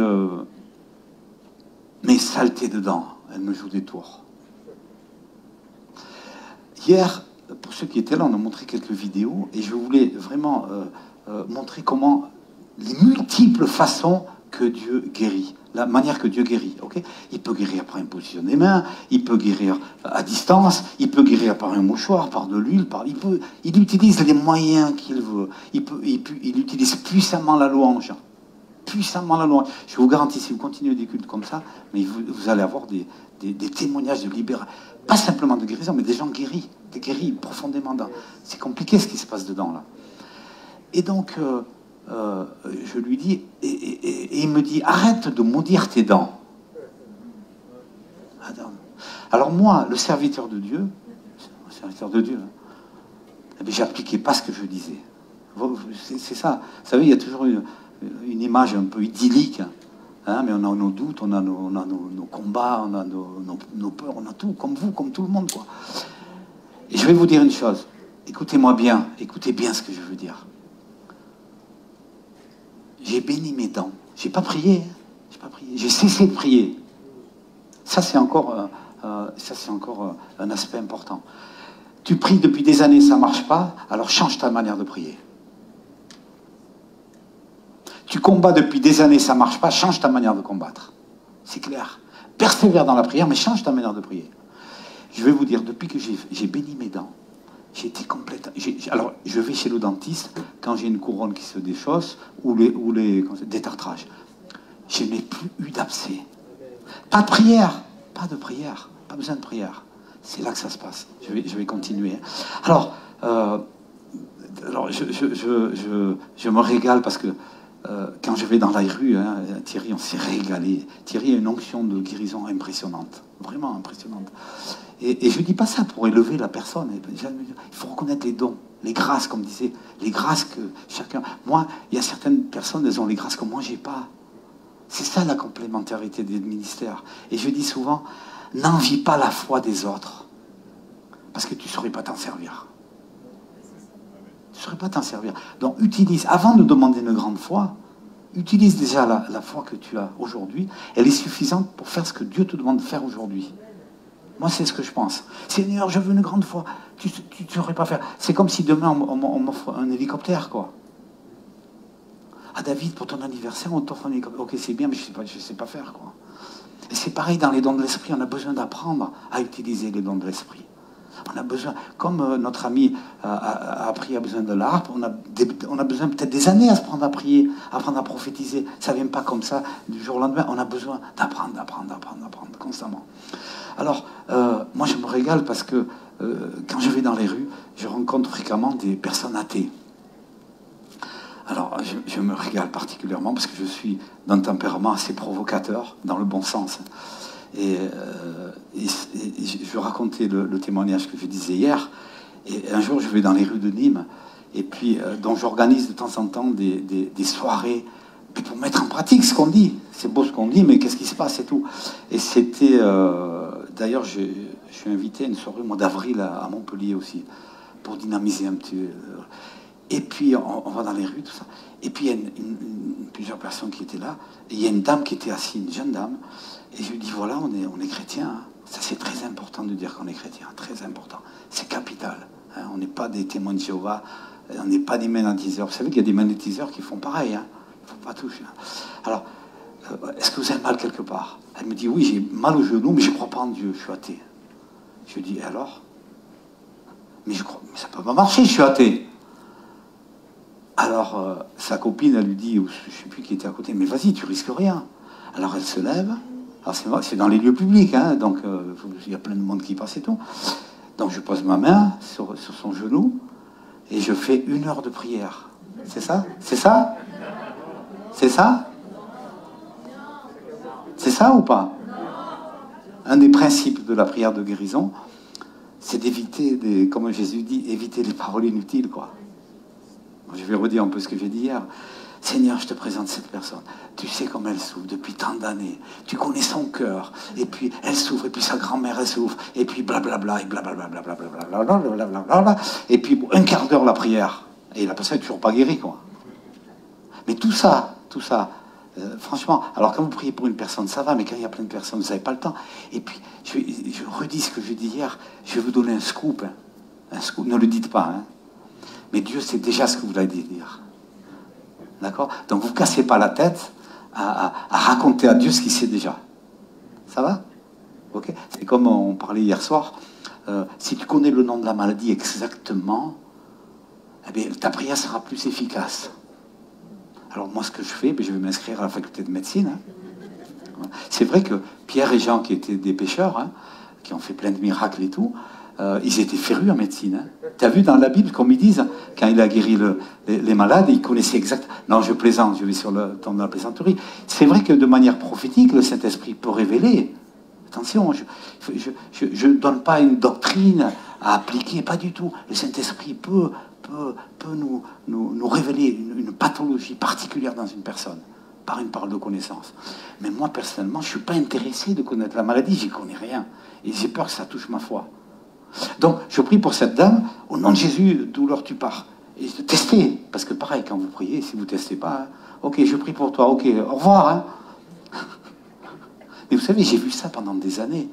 mais saleté de dents, elle me joue des tours. Hier, pour ceux qui étaient là, on a montré quelques vidéos et je voulais vraiment montrer comment les multiples façons que Dieu guérit, la manière que Dieu guérit. Okay, il peut guérir par imposition des mains, il peut guérir à distance, il peut guérir par un mouchoir, par de l'huile, il utilise les moyens qu'il veut. Il utilise puissamment la louange. Puissamment la louange. Je vous garantis, si vous continuez des cultes comme ça, mais vous allez avoir des témoignages de libération. Pas simplement de guérison, mais des gens guéris profondément. C'est compliqué ce qui se passe dedans, là. Et donc, je lui dis, et il me dit, arrête de maudire tes dents. Alors moi, le serviteur de Dieu, eh j'appliquais pas ce que je disais. C'est ça. Vous savez, il y a toujours une image un peu idyllique, hein, mais on a nos doutes, on a nos combats, on a nos peurs, on a tout, comme vous, comme tout le monde, quoi. Et je vais vous dire une chose, écoutez-moi bien, écoutez bien ce que je veux dire. J'ai béni mes dents, j'ai pas prié, j'ai cessé de prier. Ça c'est encore un aspect important. Tu pries depuis des années, ça marche pas, alors change ta manière de prier. Tu combats depuis des années, ça marche pas, change ta manière de combattre. C'est clair. Persévère dans la prière, mais change ta manière de prier. Je vais vous dire, depuis que j'ai béni mes dents, j'ai été complète. Alors, je vais chez le dentiste quand j'ai une couronne qui se déchausse ou les détartrages. Je n'ai plus eu d'abcès. Pas de prière, pas besoin de prière. C'est là que ça se passe. Je vais continuer. Alors je me régale parce que quand je vais dans la rue, hein, Thierry, on s'est régalé. Thierry a une onction de guérison impressionnante, vraiment impressionnante. Et je ne dis pas ça pour élever la personne. Il faut reconnaître les dons, les grâces, comme disait, les grâces que chacun... Moi, il y a certaines personnes, elles ont les grâces que moi, je n'ai pas. C'est ça la complémentarité des ministères. Et je dis souvent, n'envie pas la foi des autres, parce que tu ne saurais pas t'en servir. Tu ne saurais pas t'en servir. Donc utilise, avant de demander une grande foi, utilise déjà la foi que tu as aujourd'hui. Elle est suffisante pour faire ce que Dieu te demande de faire aujourd'hui. Moi, c'est ce que je pense. Seigneur, je veux une grande foi. Tu ne saurais pas faire. C'est comme si demain, on m'offre un hélicoptère, quoi. Ah, David, pour ton anniversaire, on t'offre un hélicoptère. Ok, c'est bien, mais je ne sais pas faire, quoi. Et c'est pareil dans les dons de l'esprit. On a besoin d'apprendre à utiliser les dons de l'esprit. On a besoin, comme notre ami a appris, a besoin de l'harpe, on a besoin peut-être des années à se prendre à prier, à apprendre à prophétiser. Ça ne vient pas comme ça du jour au lendemain. On a besoin d'apprendre constamment. Alors, moi je me régale parce que quand je vais dans les rues, je rencontre fréquemment des personnes athées. Alors, je me régale particulièrement parce que je suis d'un tempérament assez provocateur, dans le bon sens. Et je racontais le témoignage que je disais hier. Et un jour, je vais dans les rues de Nîmes, et puis donc j'organise de temps en temps des soirées pour mettre en pratique ce qu'on dit. C'est beau ce qu'on dit, mais qu'est-ce qui se passe et tout. Et c'était... D'ailleurs, je suis invité à une soirée au mois d'avril à Montpellier aussi, pour dynamiser un petit... Et puis, on va dans les rues, tout ça. Et puis, il y a plusieurs personnes qui étaient là. Et il y a une dame qui était assise, une jeune dame. Et je lui dis, voilà, on est chrétien. Hein. Ça, c'est très important de dire qu'on est chrétien. Très important. C'est capital. Hein. On n'est pas des témoins de Jéhovah. On n'est pas des magnétiseurs. Vous savez qu'il y a des magnétiseurs qui font pareil. Hein. Il ne faut pas toucher. Hein. Alors, est-ce que vous avez mal quelque part? Elle me dit, oui, j'ai mal au genou, mais je ne crois pas en Dieu. Je suis athée. Je lui dis, alors? Mais ça ne peut pas marcher, je suis athée. Alors, sa copine, elle lui dit, je ne sais plus qui était à côté, mais vas-y, tu risques rien. Alors, elle se lève. Alors, c'est dans les lieux publics, hein, donc il y a plein de monde qui passe et tout. Donc, je pose ma main sur son genou et je fais 1 heure de prière. C'est ça? C'est ça? C'est ça? C'est ça ou pas? Un des principes de la prière de guérison, c'est d'éviter, comme Jésus dit, éviter les paroles inutiles, quoi. Je vais redire un peu ce que j'ai dit hier. Seigneur, je te présente cette personne. Tu sais comme elle souffre depuis tant d'années. Tu connais son cœur. Et puis, elle souffre. Et puis, sa grand-mère, elle souffre. Et puis, blablabla. Et blablabla. Blablabla. Et puis, 1/4 d'heure, la prière. Et la personne n'est toujours pas guérie, quoi. Mais tout ça, franchement, alors quand vous priez pour une personne, ça va. Mais quand il y a plein de personnes, vous n'avez pas le temps. Et puis, je redis ce que je dis hier. Je vais vous donner un scoop. Hein. Ne le dites pas, hein. Mais Dieu sait déjà ce que vous allez dire. D'accord? Donc vous ne cassez pas la tête à raconter à Dieu ce qu'il sait déjà. Ça va? Ok? C'est comme on parlait hier soir. Si tu connais le nom de la maladie exactement, eh bien, ta prière sera plus efficace. Alors moi, ce que je fais, je vais m'inscrire à la faculté de médecine. Hein. C'est vrai que Pierre et Jean, qui étaient des pêcheurs, hein, qui ont fait plein de miracles et tout, ils étaient férus en médecine. Hein. Tu as vu dans la Bible, comme ils disent, quand il a guéri les malades, ils connaissaient exactement... Non, je plaisante, je vais sur le temps de la plaisanterie. C'est vrai que de manière prophétique, le Saint-Esprit peut révéler. Attention, je ne donne pas une doctrine à appliquer, pas du tout. Le Saint-Esprit peut nous révéler une pathologie particulière dans une personne, par une parole de connaissance. Mais moi, personnellement, je ne suis pas intéressé de connaître la maladie, j'y connais rien. Et j'ai peur que ça touche ma foi. Donc, je prie pour cette dame, au nom de Jésus, douleur tu pars. Et testez, parce que pareil, quand vous priez, si vous ne testez pas, hein, ok, je prie pour toi, ok, au revoir. Hein. Mais vous savez, j'ai vu ça pendant des années.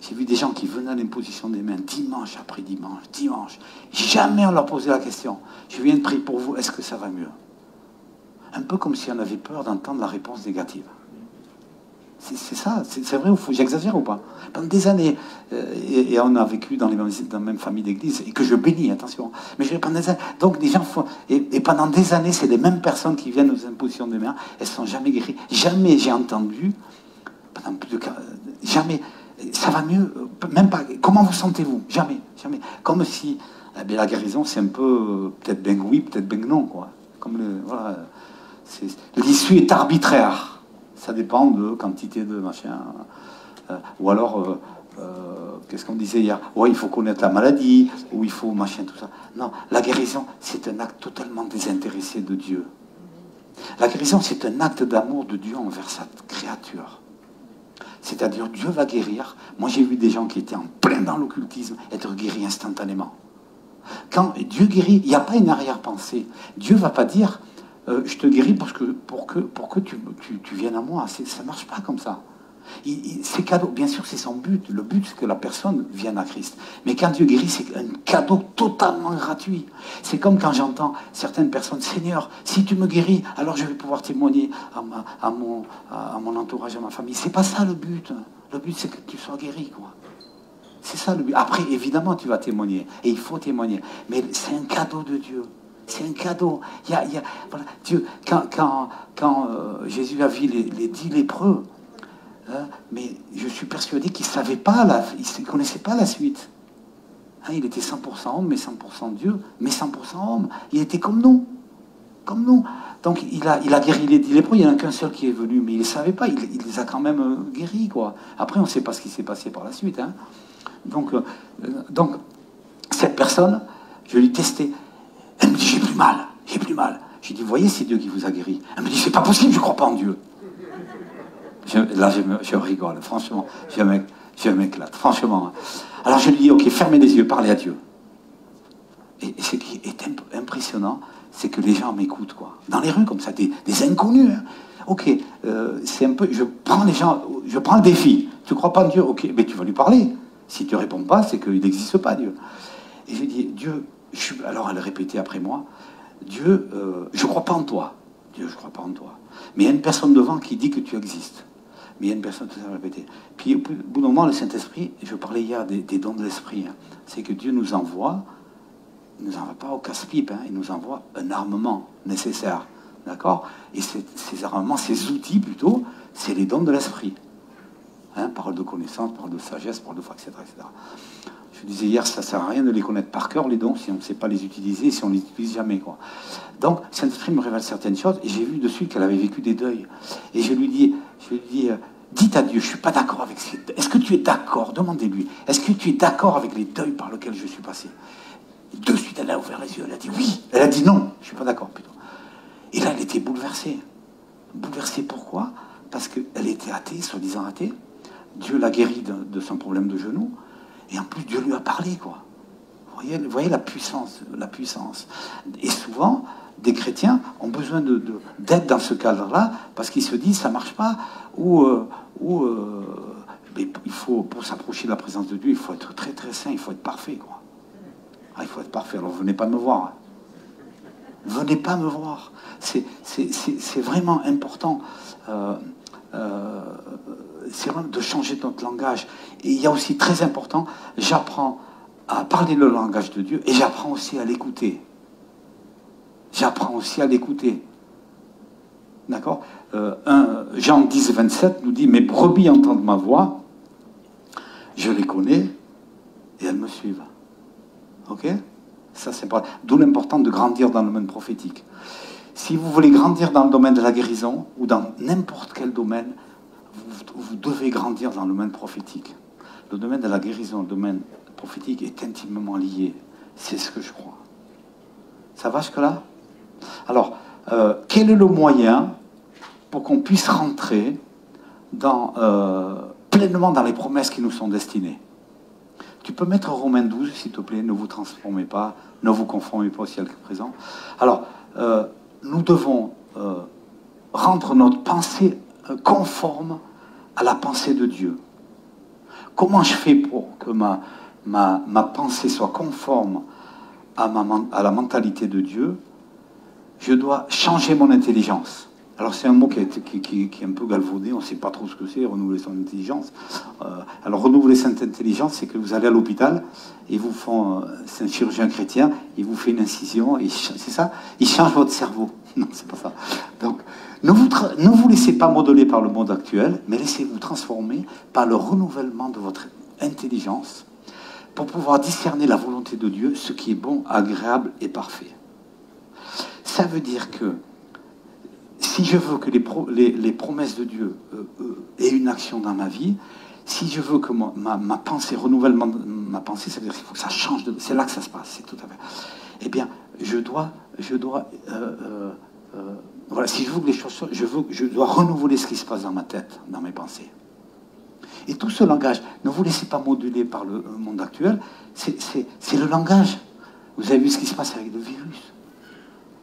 J'ai vu des gens qui venaient à l'imposition des mains, dimanche après dimanche, dimanche. Jamais on leur posait la question. Je viens de prier pour vous, est-ce que ça va mieux? Un peu comme si on avait peur d'entendre la réponse négative. C'est ça, c'est vrai ou faux? J'exagère ou pas? Pendant des années, et on a vécu dans la même famille d'église, et que je bénis, attention. Mais pendant des années, donc des gens font, et pendant des années, c'est les mêmes personnes qui viennent aux impositions des mains, elles ne sont jamais guéries. Jamais j'ai entendu, pendant plus de jamais, ça va mieux, même pas, comment vous sentez-vous? Jamais, jamais. Comme si, eh bien, la guérison, c'est un peu, peut-être ben oui, peut-être ben non, quoi. Comme voilà, l'issue est arbitraire. Ça dépend de quantité de machin. Ou alors, qu'est-ce qu'on disait hier? Ouais, il faut connaître la maladie, ou il faut machin, tout ça. Non, la guérison, c'est un acte totalement désintéressé de Dieu. La guérison, c'est un acte d'amour de Dieu envers sa créature. C'est-à-dire, Dieu va guérir. Moi, j'ai vu des gens qui étaient en plein dans l'occultisme être guéris instantanément. Quand Dieu guérit, il n'y a pas une arrière-pensée. Dieu ne va pas dire... je te guéris pour que tu viennes à moi. Ça ne marche pas comme ça. C'est cadeau. Bien sûr, c'est son but. Le but, c'est que la personne vienne à Christ. Mais quand Dieu guérit, c'est un cadeau totalement gratuit. C'est comme quand j'entends certaines personnes, Seigneur, si tu me guéris, alors je vais pouvoir témoigner à mon entourage, à ma famille. C'est pas ça le but. Le but, c'est que tu sois guéri, quoi. C'est ça le but. Après, évidemment, tu vas témoigner. Et il faut témoigner. Mais c'est un cadeau de Dieu. C'est un cadeau. Voilà, Dieu, quand Jésus a vu les 10 lépreux, hein, mais je suis persuadé qu'il ne connaissait pas la suite. Hein, il était 100% homme, mais 100% Dieu, mais 100% homme. Il était comme nous. Comme nous. Donc il a guéri les 10 lépreux, il n'y en a qu'un seul qui est venu, mais il ne savait pas, il les a quand même guéris, quoi. Après, on ne sait pas ce qui s'est passé par la suite. Hein. Donc, cette personne, je lui testais. Elle me dit, j'ai plus mal. J'ai dit, voyez, c'est Dieu qui vous a guéri. Elle me dit, c'est pas possible, je ne crois pas en Dieu. Je rigole, franchement, je m'éclate, franchement. Alors je lui dis, ok, fermez les yeux, parlez à Dieu. Et ce qui est impressionnant, c'est que les gens m'écoutent, quoi. Dans les rues, comme ça, des inconnus. Hein. Ok, c'est un peu, je prends le défi. Tu ne crois pas en Dieu? Ok, mais tu vas lui parler. Si tu ne réponds pas, c'est qu'il n'existe pas, Dieu. Et je dis, Dieu... Alors elle répétait après moi, Dieu, je ne crois pas en toi. Dieu, je ne crois pas en toi. Mais il y a une personne devant qui dit que tu existes. Mais il y a une personne qui s'est répétée. Puis au bout d'un moment, le Saint-Esprit, je parlais hier des dons de l'Esprit, hein, c'est que Dieu nous envoie, il ne nous envoie pas au casse-pipe, hein, il nous envoie un armement nécessaire. D'accord? Et ces armements, ces outils plutôt, c'est les dons de l'Esprit. Hein, parole de connaissance, parole de sagesse, parole de foi, etc., etc. Je disais hier, ça ne sert à rien de les connaître par cœur, les dons, si on ne sait pas les utiliser, si on ne les utilise jamais, quoi. Donc, Saint-Esprit me révèle certaines choses, et j'ai vu dessus qu'elle avait vécu des deuils. Et je lui dis, dites à Dieu, je ne suis pas d'accord avec ces deuils. Est-ce que tu es d'accord? Demandez-lui. Est-ce que tu es d'accord avec les deuils par lesquels je suis passé? Et de suite, elle a ouvert les yeux, elle a dit oui. Elle a dit non, je ne suis pas d'accord, plutôt. Et là, elle était bouleversée. Bouleversée, pourquoi? Parce qu'elle était athée, soi-disant athée. Dieu l'a guérie de son problème de genou. Et en plus, Dieu lui a parlé, quoi. Vous voyez la puissance, la puissance. Et souvent, des chrétiens ont besoin d'aide dans ce cadre-là, parce qu'ils se disent, ça ne marche pas, mais il faut, pour s'approcher de la présence de Dieu, il faut être très très saint, il faut être parfait, quoi. Ah, il faut être parfait, alors venez pas me voir. Hein. Venez pas me voir. C'est vraiment important. C'est vraiment de changer notre langage. Et il y a aussi très important, j'apprends à parler le langage de Dieu et j'apprends aussi à l'écouter. J'apprends aussi à l'écouter. D'accord, 1 Jean 10, 27 nous dit « Mes brebis entendent ma voix, je les connais et elles me suivent. » Ok? Ça, c'est pas... D'où l'importance de grandir dans le domaine prophétique. Si vous voulez grandir dans le domaine de la guérison ou dans n'importe quel domaine, vous devez grandir dans le domaine prophétique. Le domaine de la guérison, le domaine prophétique est intimement lié. C'est ce que je crois. Ça va jusque-là? Alors, quel est le moyen pour qu'on puisse rentrer pleinement dans les promesses qui nous sont destinées? Tu peux mettre Romains 12, s'il te plaît, ne vous transformez pas, ne vous conformez pas au siècle présent. Alors, nous devons rendre notre pensée conforme à la pensée de Dieu. Comment je fais pour que ma pensée soit conforme à la mentalité de Dieu? Je dois changer mon intelligence. Alors c'est un mot qui est un peu galvaudé, on ne sait pas trop ce que c'est, renouveler son intelligence. Alors renouveler cette intelligence, c'est que vous allez à l'hôpital, et vous font, c'est un chirurgien chrétien, il vous fait une incision, c'est ça? Il change votre cerveau. Non, c'est pas ça. Donc, ne vous laissez pas modeler par le monde actuel, mais laissez-vous transformer par le renouvellement de votre intelligence pour pouvoir discerner la volonté de Dieu, ce qui est bon, agréable et parfait. Ça veut dire que si je veux que les promesses de Dieu aient une action dans ma vie, si je veux que ma pensée, renouvellement de ma pensée, ça veut dire qu'il faut que ça change. C'est là que ça se passe, c'est tout à fait. Eh bien, je dois voilà, si je veux que les choses soient, je dois renouveler ce qui se passe dans ma tête, dans mes pensées. Et tout ce langage, ne vous laissez pas moduler par le monde actuel, c'est le langage. Vous avez vu ce qui se passe avec le virus,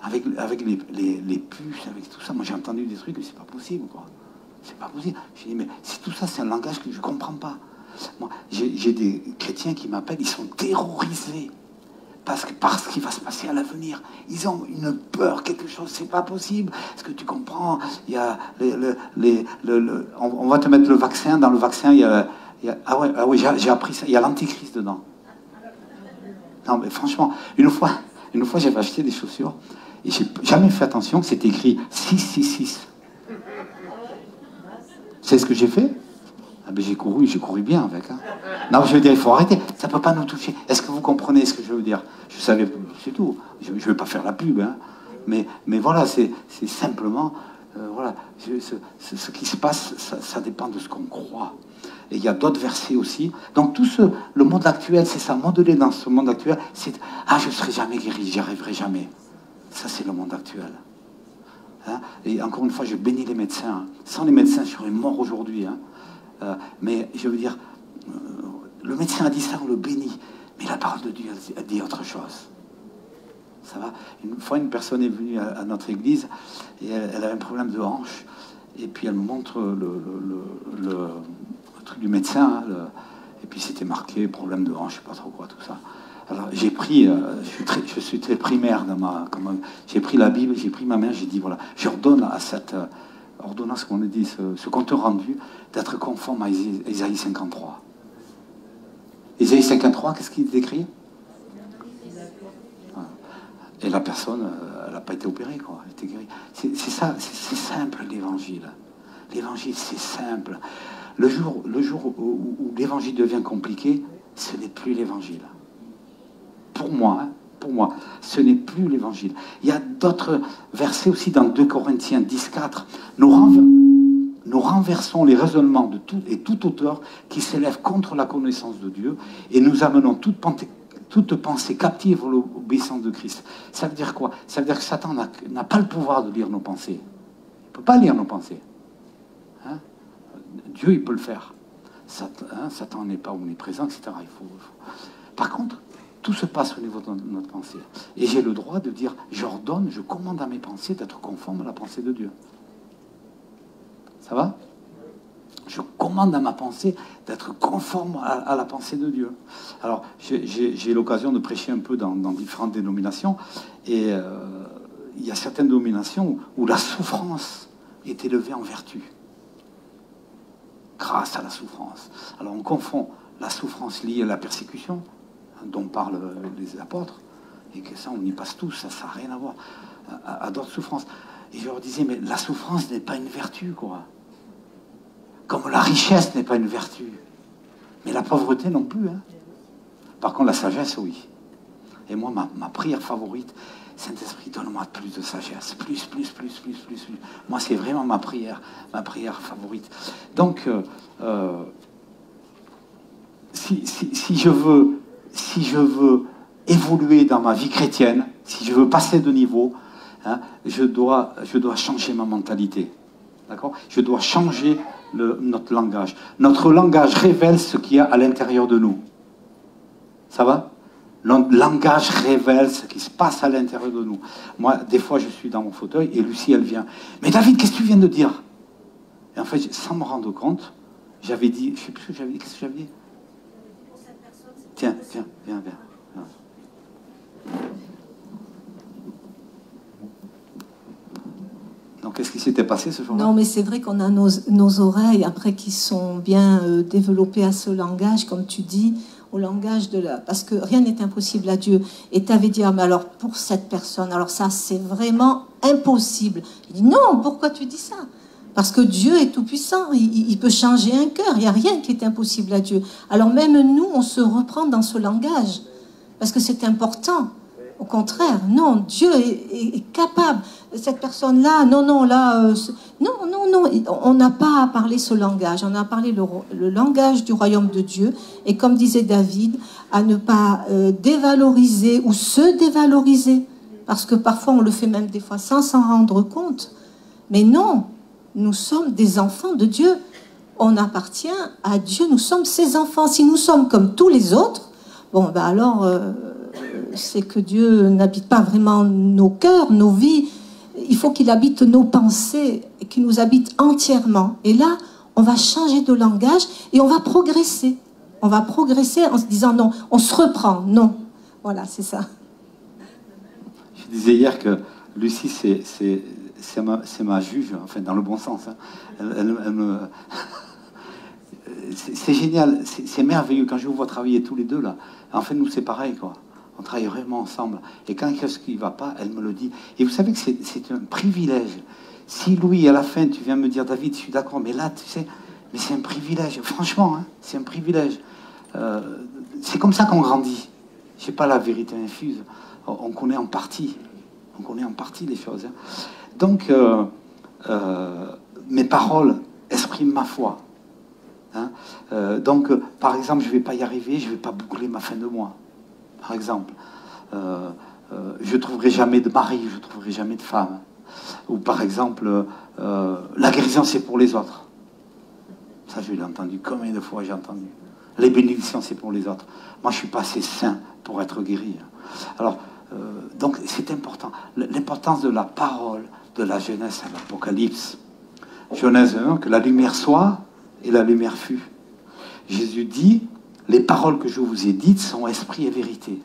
avec les puces, avec tout ça. Moi, j'ai entendu des trucs, c'est pas possible, quoi. C'est pas possible. J'ai dit, mais si tout ça, c'est un langage que je comprends pas. Moi, j'ai des chrétiens qui m'appellent, ils sont terrorisés par ce qui va se passer à l'avenir. Ils ont une peur, quelque chose, c'est pas possible. Est-ce que tu comprends? Il y a on va te mettre le vaccin. Dans le vaccin, il y a ah ouais, j'ai appris ça. Il y a l'antichrist dedans. Non, mais franchement, une fois, j'avais acheté des chaussures et j'ai jamais fait attention que c'était écrit 666. C'est ce que j'ai fait? Ah ben j'ai couru bien avec. Hein. Non, je veux dire, il faut arrêter. Ça ne peut pas nous toucher. Est-ce que vous comprenez ce que je veux dire? Je savais, c'est tout. Je ne vais pas faire la pub. Hein. Mais voilà, c'est simplement... voilà, ce qui se passe, ça dépend de ce qu'on croit. Et il y a d'autres versets aussi. Donc tout le monde actuel, c'est ça. Modeler dans ce monde actuel, c'est... Ah, je ne serai jamais guéri, j'y arriverai jamais. Ça, c'est le monde actuel. Hein. Et encore une fois, je bénis les médecins. Sans les médecins, je serais mort aujourd'hui. Hein. Mais je veux dire, le médecin a dit ça, on le bénit. Mais la parole de Dieu a dit autre chose. Ça va? Une fois, une personne est venue à notre église et elle avait un problème de hanche. Et puis elle me montre le truc du médecin. Hein, et puis c'était marqué problème de hanche, je sais pas trop quoi, tout ça. Alors j'ai pris, je suis très primaire dans j'ai pris la Bible, j'ai pris ma main, j'ai dit voilà, j'ordonne à cette ordonnance, qu'on a dit, ce compte rendu, d'être conforme à Isaïe 53. Isaïe 53, qu'est-ce qu'il décrit? Et la personne, elle n'a pas été opérée, quoi. Elle était guérie. C'est ça, c'est simple, l'évangile. L'évangile, c'est simple. Le jour où l'évangile devient compliqué, ce n'est plus l'évangile. Pour moi, ce n'est plus l'évangile. Il y a d'autres versets aussi dans 2 Corinthiens 10, 4. Nous renversons les raisonnements de toute auteur qui s'élève contre la connaissance de Dieu et nous amenons toute pensée captive à l'obéissance de Christ. Ça veut dire quoi? Ça veut dire que Satan n'a pas le pouvoir de lire nos pensées. Il ne peut pas lire nos pensées. Hein? Dieu, il peut le faire. Satan n'est pas omniprésent, etc. Par contre, tout se passe au niveau de notre pensée. Et j'ai le droit de dire, j'ordonne, je commande à mes pensées d'être conformes à la pensée de Dieu. Ça va? Je commande à ma pensée d'être conforme à la pensée de Dieu. Alors, j'ai l'occasion de prêcher un peu dans différentes dénominations, et il y a certaines dénominations où la souffrance est élevée en vertu. Grâce à la souffrance. Alors, on confond la souffrance liée à la persécution, dont parlent les apôtres, et que ça, on y passe tous, ça n'a rien à voir, à d'autres souffrances. Et je leur disais, mais la souffrance n'est pas une vertu, quoi. Comme la richesse n'est pas une vertu. Mais la pauvreté non plus. Hein. Par contre, la sagesse, oui. Et moi, ma prière favorite, Saint-Esprit, donne-moi plus de sagesse. Plus. Moi, c'est vraiment ma prière favorite. Donc, si je veux évoluer dans ma vie chrétienne, si je veux passer de niveau, hein, je dois changer ma mentalité. D'accord ? Je dois changer notre langage. Notre langage révèle ce qu'il y a à l'intérieur de nous. Ça va ? Notre langage révèle ce qui se passe à l'intérieur de nous. Moi, des fois, je suis dans mon fauteuil et Lucie, elle vient. Mais David, qu'est-ce que tu viens de dire ? Et en fait, sans me rendre compte, j'avais dit, je ne sais plus ce que j'avais dit. Qu'est-ce que j'avais dit ? Tiens, viens. Donc, qu'est-ce qui s'était passé ce jour-là ? Non, mais c'est vrai qu'on a nos oreilles, après, qui sont bien développées à ce langage, comme tu dis, au langage de la... Parce que rien n'est impossible à Dieu. Et tu avais dit, ah, mais alors, pour cette personne, alors ça, c'est vraiment impossible. Il dit, non, pourquoi tu dis ça ? Parce que Dieu est tout-puissant, il peut changer un cœur, il n'y a rien qui est impossible à Dieu. Alors même nous, on se reprend dans ce langage, parce que c'est important. Au contraire, non, Dieu est capable. Cette personne-là, non, on n'a pas à parler ce langage. On a parlé le langage du royaume de Dieu. Et comme disait David, à ne pas dévaloriser ou se dévaloriser. Parce que parfois, on le fait même des fois sans s'en rendre compte. Mais non, nous sommes des enfants de Dieu. On appartient à Dieu, nous sommes ses enfants. Si nous sommes comme tous les autres, bon, ben alors... c'est que Dieu n'habite pas vraiment nos cœurs, nos vies. Il faut qu'il habite nos pensées, et qu'il nous habite entièrement. Et là, on va changer de langage et on va progresser. On va progresser en se disant non, on se reprend, non. Voilà, c'est ça. Je disais hier que Lucie, c'est ma juge, enfin dans le bon sens. Hein. Elle me... C'est génial, c'est merveilleux. Quand je vous vois travailler tous les deux là, en fait nous c'est pareil quoi. On travaille vraiment ensemble. Et quand il y a ce qui ne va pas, elle me le dit. Et vous savez que c'est un privilège. Si Louis, à la fin, tu viens me dire, David, je suis d'accord, mais là, tu sais, mais c'est un privilège. Franchement, hein, c'est un privilège. C'est comme ça qu'on grandit. Je sais pas la vérité infuse. On connaît en partie. On connaît en partie les choses. Hein. Donc, mes paroles expriment ma foi. Hein. Donc, par exemple, je ne vais pas y arriver, je ne vais pas boucler ma fin de mois. Par exemple, je ne trouverai jamais de mari, je ne trouverai jamais de femme. Ou par exemple, la guérison c'est pour les autres. Ça je l'ai entendu, combien de fois j'ai entendu. Les bénédictions c'est pour les autres. Moi je ne suis pas assez saint pour être guéri. Alors, donc c'est important. L'importance de la parole de la Genèse à l'Apocalypse. Genèse 1, que la lumière soit et la lumière fut. Jésus dit, les paroles que je vous ai dites sont esprit et vérité.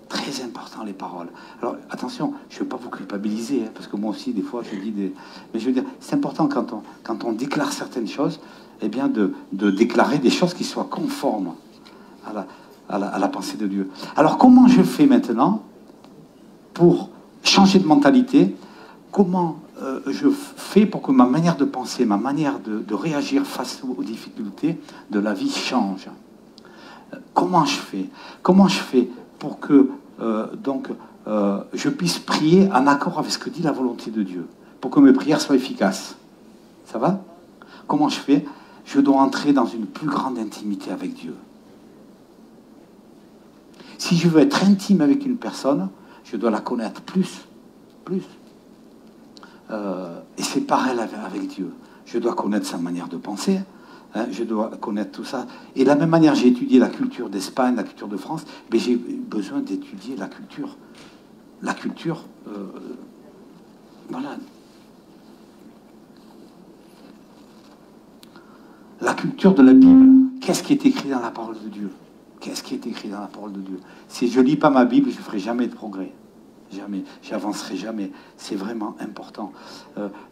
Très important, les paroles. Alors, attention, je ne veux pas vous culpabiliser, hein, parce que moi aussi, des fois, je dis des... Mais je veux dire, c'est important, quand on déclare certaines choses, eh bien, de déclarer des choses qui soient conformes à la pensée de Dieu. Alors, comment je fais maintenant pour changer de mentalité? Comment je fais pour que ma manière de penser, ma manière de réagir face aux difficultés de la vie change? Comment je fais pour que je puisse prier en accord avec ce que dit la volonté de Dieu, pour que mes prières soient efficaces? Ça va? Comment je fais? Je dois entrer dans une plus grande intimité avec Dieu. Si je veux être intime avec une personne, je dois la connaître plus. Et c'est pareil avec Dieu. Je dois connaître sa manière de penser. Hein, je dois connaître tout ça. Et de la même manière, j'ai étudié la culture d'Espagne, la culture de France, mais j'ai besoin d'étudier la culture. La culture, voilà. culture de la Bible. Qu'est-ce qui est écrit dans la parole de Dieu? Qu'est-ce qui est écrit dans la parole de Dieu? Si je ne lis pas ma Bible, je ne ferai jamais de progrès. Jamais. J'avancerai jamais. C'est vraiment important.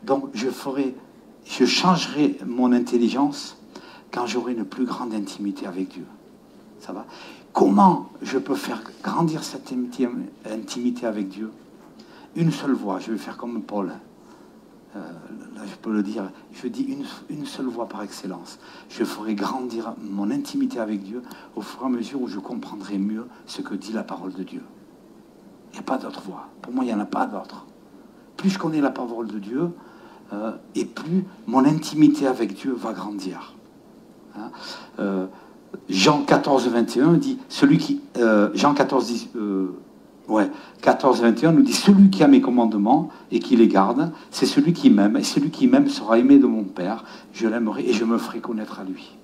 Donc, je changerai mon intelligence quand j'aurai une plus grande intimité avec Dieu. Ça va? Comment je peux faire grandir cette intimité avec Dieu? Une seule voix. Je vais faire comme Paul. Là, je peux le dire. Je dis une seule voix par excellence. Je ferai grandir mon intimité avec Dieu au fur et à mesure où je comprendrai mieux ce que dit la parole de Dieu. Il n'y a pas d'autre voie. Pour moi, il n'y en a pas d'autre. Plus je connais la parole de Dieu, et plus mon intimité avec Dieu va grandir. Hein? Jean 14, 21 dit, Jean 14, 14, 21 nous dit, celui qui a mes commandements et qui les garde, c'est celui qui m'aime, et celui qui m'aime sera aimé de mon Père, je l'aimerai et je me ferai connaître à lui.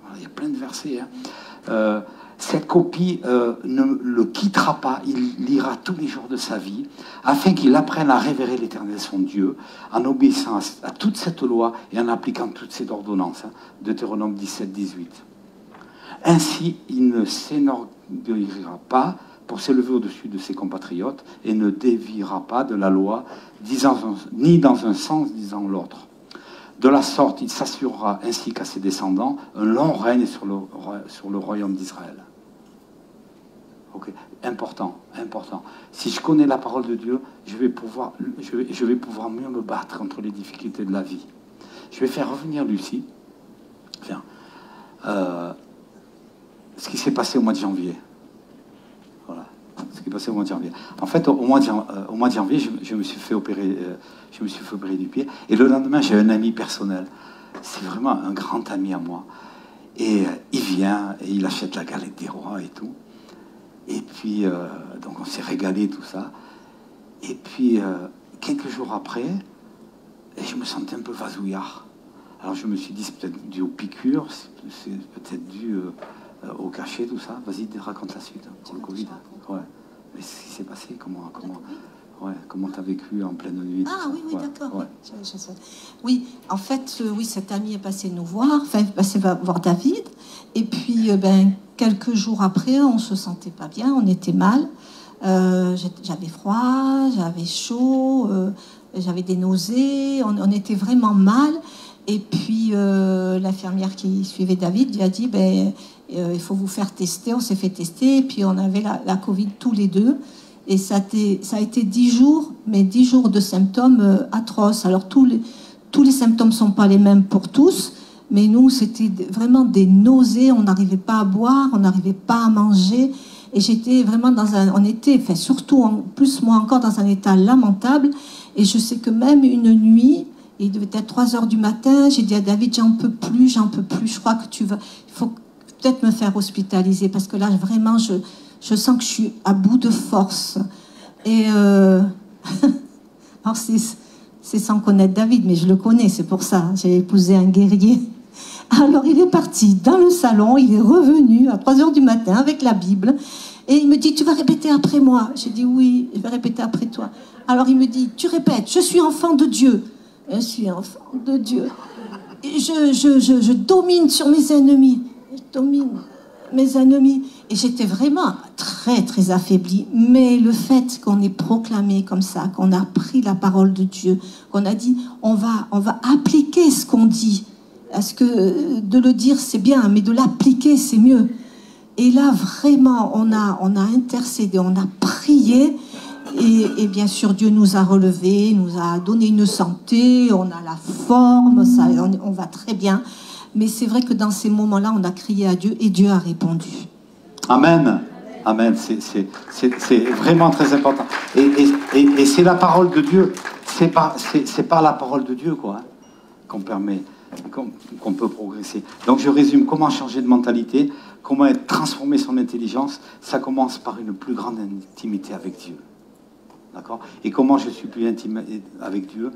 Voilà, il y a plein de versets. Hein? Cette copie ne le quittera pas, il lira tous les jours de sa vie, afin qu'il apprenne à révérer l'Éternel son Dieu, en obéissant à toute cette loi et en appliquant toutes ces ordonnances. Hein. Deutéronome 17, 18. Ainsi, il ne s'énorgueillira pas pour s'élever au-dessus de ses compatriotes et ne déviera pas de la loi, ni dans un sens disant l'autre. De la sorte, il s'assurera ainsi qu'à ses descendants un long règne sur le royaume d'Israël. Okay. Important, important. Si je connais la parole de Dieu, je vais pouvoir mieux me battre contre les difficultés de la vie. Je vais faire revenir Lucie. Enfin, ce qui s'est passé au mois de janvier. Voilà. Ce qui est passé au mois de janvier. En fait, au mois de janvier, je me suis fait opérer du pied. Et le lendemain, j'ai un ami personnel. C'est vraiment un grand ami à moi. Et il vient et il achète la galette des rois et tout. Et puis, donc on s'est régalé, tout ça. Et puis, quelques jours après, je me sentais un peu vasouillard. Alors je me suis dit, c'est peut-être dû aux piqûres, c'est peut-être dû au cachet, tout ça. Vas-y, raconte la suite, pour le Covid. Ouais. Mais ce qui s'est passé, comment tu as vécu en pleine nuit? Ah oui, ouais, d'accord. Ouais. Oui, en fait, oui, cet ami est passé nous voir, enfin, est passé voir David. Et puis, quelques jours après, on se sentait pas bien, on était mal. J'avais froid, j'avais chaud, j'avais des nausées, on était vraiment mal. Et puis, l'infirmière qui suivait David lui a dit, il faut vous faire tester. On s'est fait tester, et puis on avait la Covid tous les deux. Et ça a été 10 jours, mais 10 jours de symptômes atroces. Alors, tous les symptômes ne sont pas les mêmes pour tous, mais nous, c'était vraiment des nausées. On n'arrivait pas à boire, on n'arrivait pas à manger. Et j'étais vraiment surtout, plus moi encore, dans un état lamentable. Et je sais que même une nuit, il devait être 3 heures du matin, j'ai dit à David, j'en peux plus, je crois que il faut peut-être me faire hospitaliser, parce que là, vraiment, je sens que je suis à bout de force. Et alors c'est sans connaître David, mais je le connais, c'est pour ça. J'ai épousé un guerrier. Alors il est parti dans le salon, il est revenu à 3 heures du matin avec la Bible, et il me dit, tu vas répéter après moi. J'ai dit, oui, je vais répéter après toi. Alors il me dit, tu répètes, je suis enfant de Dieu. Je suis enfant de Dieu. Et je domine sur mes ennemis. Je domine mes ennemis. Et j'étais vraiment très, très affaiblie. Mais le fait qu'on ait proclamé comme ça, qu'on a pris la parole de Dieu, qu'on a dit, on va appliquer ce qu'on dit. Parce que de le dire, c'est bien, mais de l'appliquer, c'est mieux. Et là, vraiment, on a intercédé, on a prié. Et bien sûr, Dieu nous a relevés, nous a donné une santé, on a la forme, on va très bien. Mais c'est vrai que dans ces moments-là, on a crié à Dieu et Dieu a répondu. Amen. Amen. C'est vraiment très important. Et c'est la parole de Dieu. C'est par la parole de Dieu, quoi, hein, qu'on permet, qu'on peut progresser. Donc je résume, comment changer de mentalité, comment transformer son intelligence. Ça commence par une plus grande intimité avec Dieu. D'accord? Et comment je suis plus intime avec Dieu?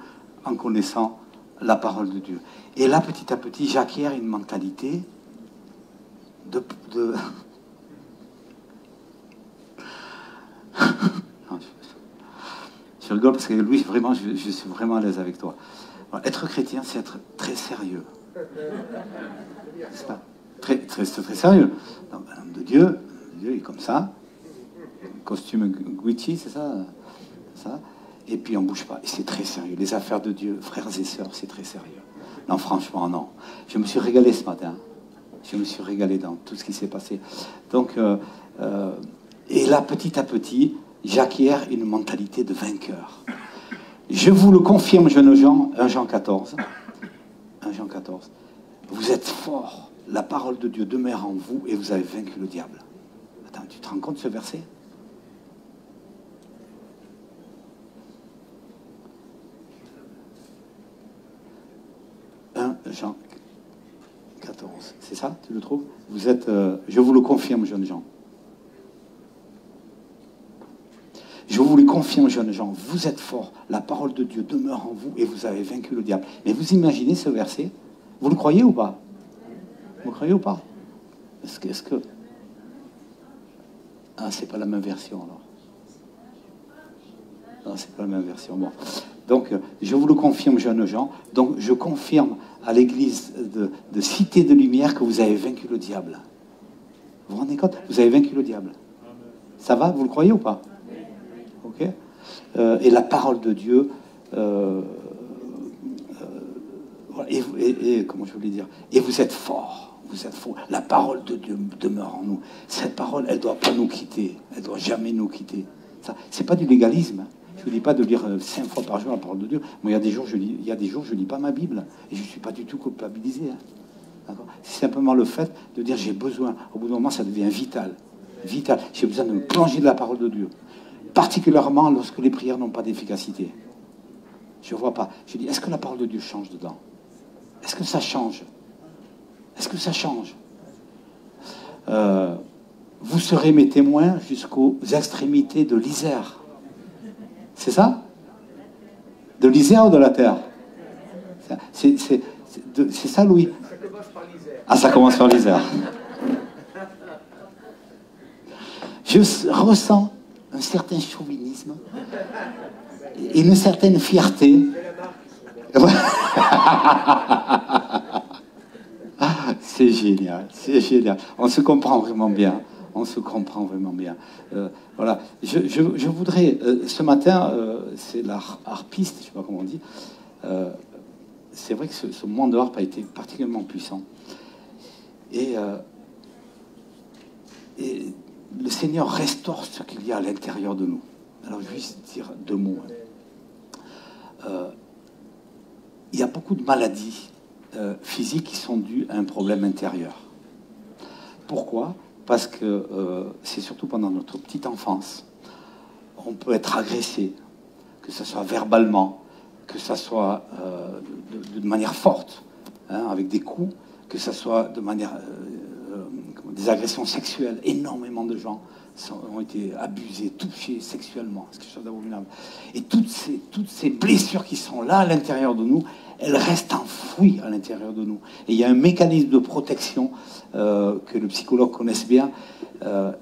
En connaissant la parole de Dieu. Et là, petit à petit, j'acquiers une mentalité de... Je rigole parce que Louis, vraiment, je suis vraiment à l'aise avec toi. Voilà. Être chrétien, c'est être très sérieux. C'est pas très, très, très sérieux. Donc, un homme de Dieu il est comme ça, costume Gucci, c'est ça, ça. Et puis on bouge pas. Et c'est très sérieux. Les affaires de Dieu, frères et sœurs, c'est très sérieux. Non, franchement, non. Je me suis régalé ce matin. Je me suis régalé dans tout ce qui s'est passé. Donc, et là, petit à petit, j'acquiers une mentalité de vainqueur. Je vous le confirme, jeunes gens, 1 Jean 14. 1 Jean 14. Vous êtes forts. La parole de Dieu demeure en vous et vous avez vaincu le diable. Attends, tu te rends compte de ce verset? Jean 14, c'est ça, tu le trouves? Vous êtes, je vous le confirme, jeunes gens. Je vous le confirme, jeunes gens, vous êtes forts, la parole de Dieu demeure en vous et vous avez vaincu le diable. Mais vous imaginez ce verset? Vous le croyez ou pas? Vous le croyez ou pas? Est-ce que... Ah, c'est pas la même version alors. Non, c'est pas la même version. Bon. Donc, je vous le confirme, jeunes gens. Donc, je confirme à l'église de Cité de Lumière que vous avez vaincu le diable. Vous vous rendez compte? Vous avez vaincu le diable. Ça va? Vous le croyez ou pas? Ok. Et la parole de Dieu, et comment je voulais dire? Et vous êtes forts. Vous êtes forts. La parole de Dieu demeure en nous. Cette parole, elle ne doit pas nous quitter. Elle ne doit jamais nous quitter. C'est pas du légalisme. Je ne vous dis pas de lire 5 fois par jour la parole de Dieu. Moi, il y a des jours, je lis pas ma Bible. Et je ne suis pas du tout culpabilisé. Hein. C'est simplement le fait de dire j'ai besoin. Au bout d'un moment, ça devient vital. Vital. J'ai besoin de me plonger dans la parole de Dieu. Particulièrement lorsque les prières n'ont pas d'efficacité. Je ne vois pas. Je dis, est-ce que la parole de Dieu change dedans? Est-ce que ça change? Est-ce que ça change? Vous serez mes témoins jusqu'aux extrémités de l'Isère. C'est ça? De l'Isère ou de la terre? C'est ça, Louis? Ça commence par l'Isère. Ah, ça commence par l'Isère. Je ressens un certain chauvinisme et une certaine fierté. C'est génial, c'est génial. On se comprend vraiment bien. On se comprend vraiment bien. Voilà. Je voudrais, ce matin, c'est l'harpiste, je ne sais pas comment on dit. C'est vrai que ce moment de harpe a été particulièrement puissant. Et le Seigneur restaure ce qu'il y a à l'intérieur de nous. Alors, je vais juste dire 2 mots. Il y a beaucoup de maladies physiques qui sont dues à un problème intérieur. Pourquoi? Parce que c'est surtout pendant notre petite enfance. On peut être agressé, que ce soit verbalement, que ce soit de manière forte, hein, avec des coups, que ce soit de manière... des agressions sexuelles. Énormément de gens ont été abusés, touchés sexuellement. C'est quelque chose d'abominable. Et toutes ces blessures qui sont là à l'intérieur de nous, elles restent enfouies à l'intérieur de nous. Et il y a un mécanisme de protection que le psychologue connaisse bien.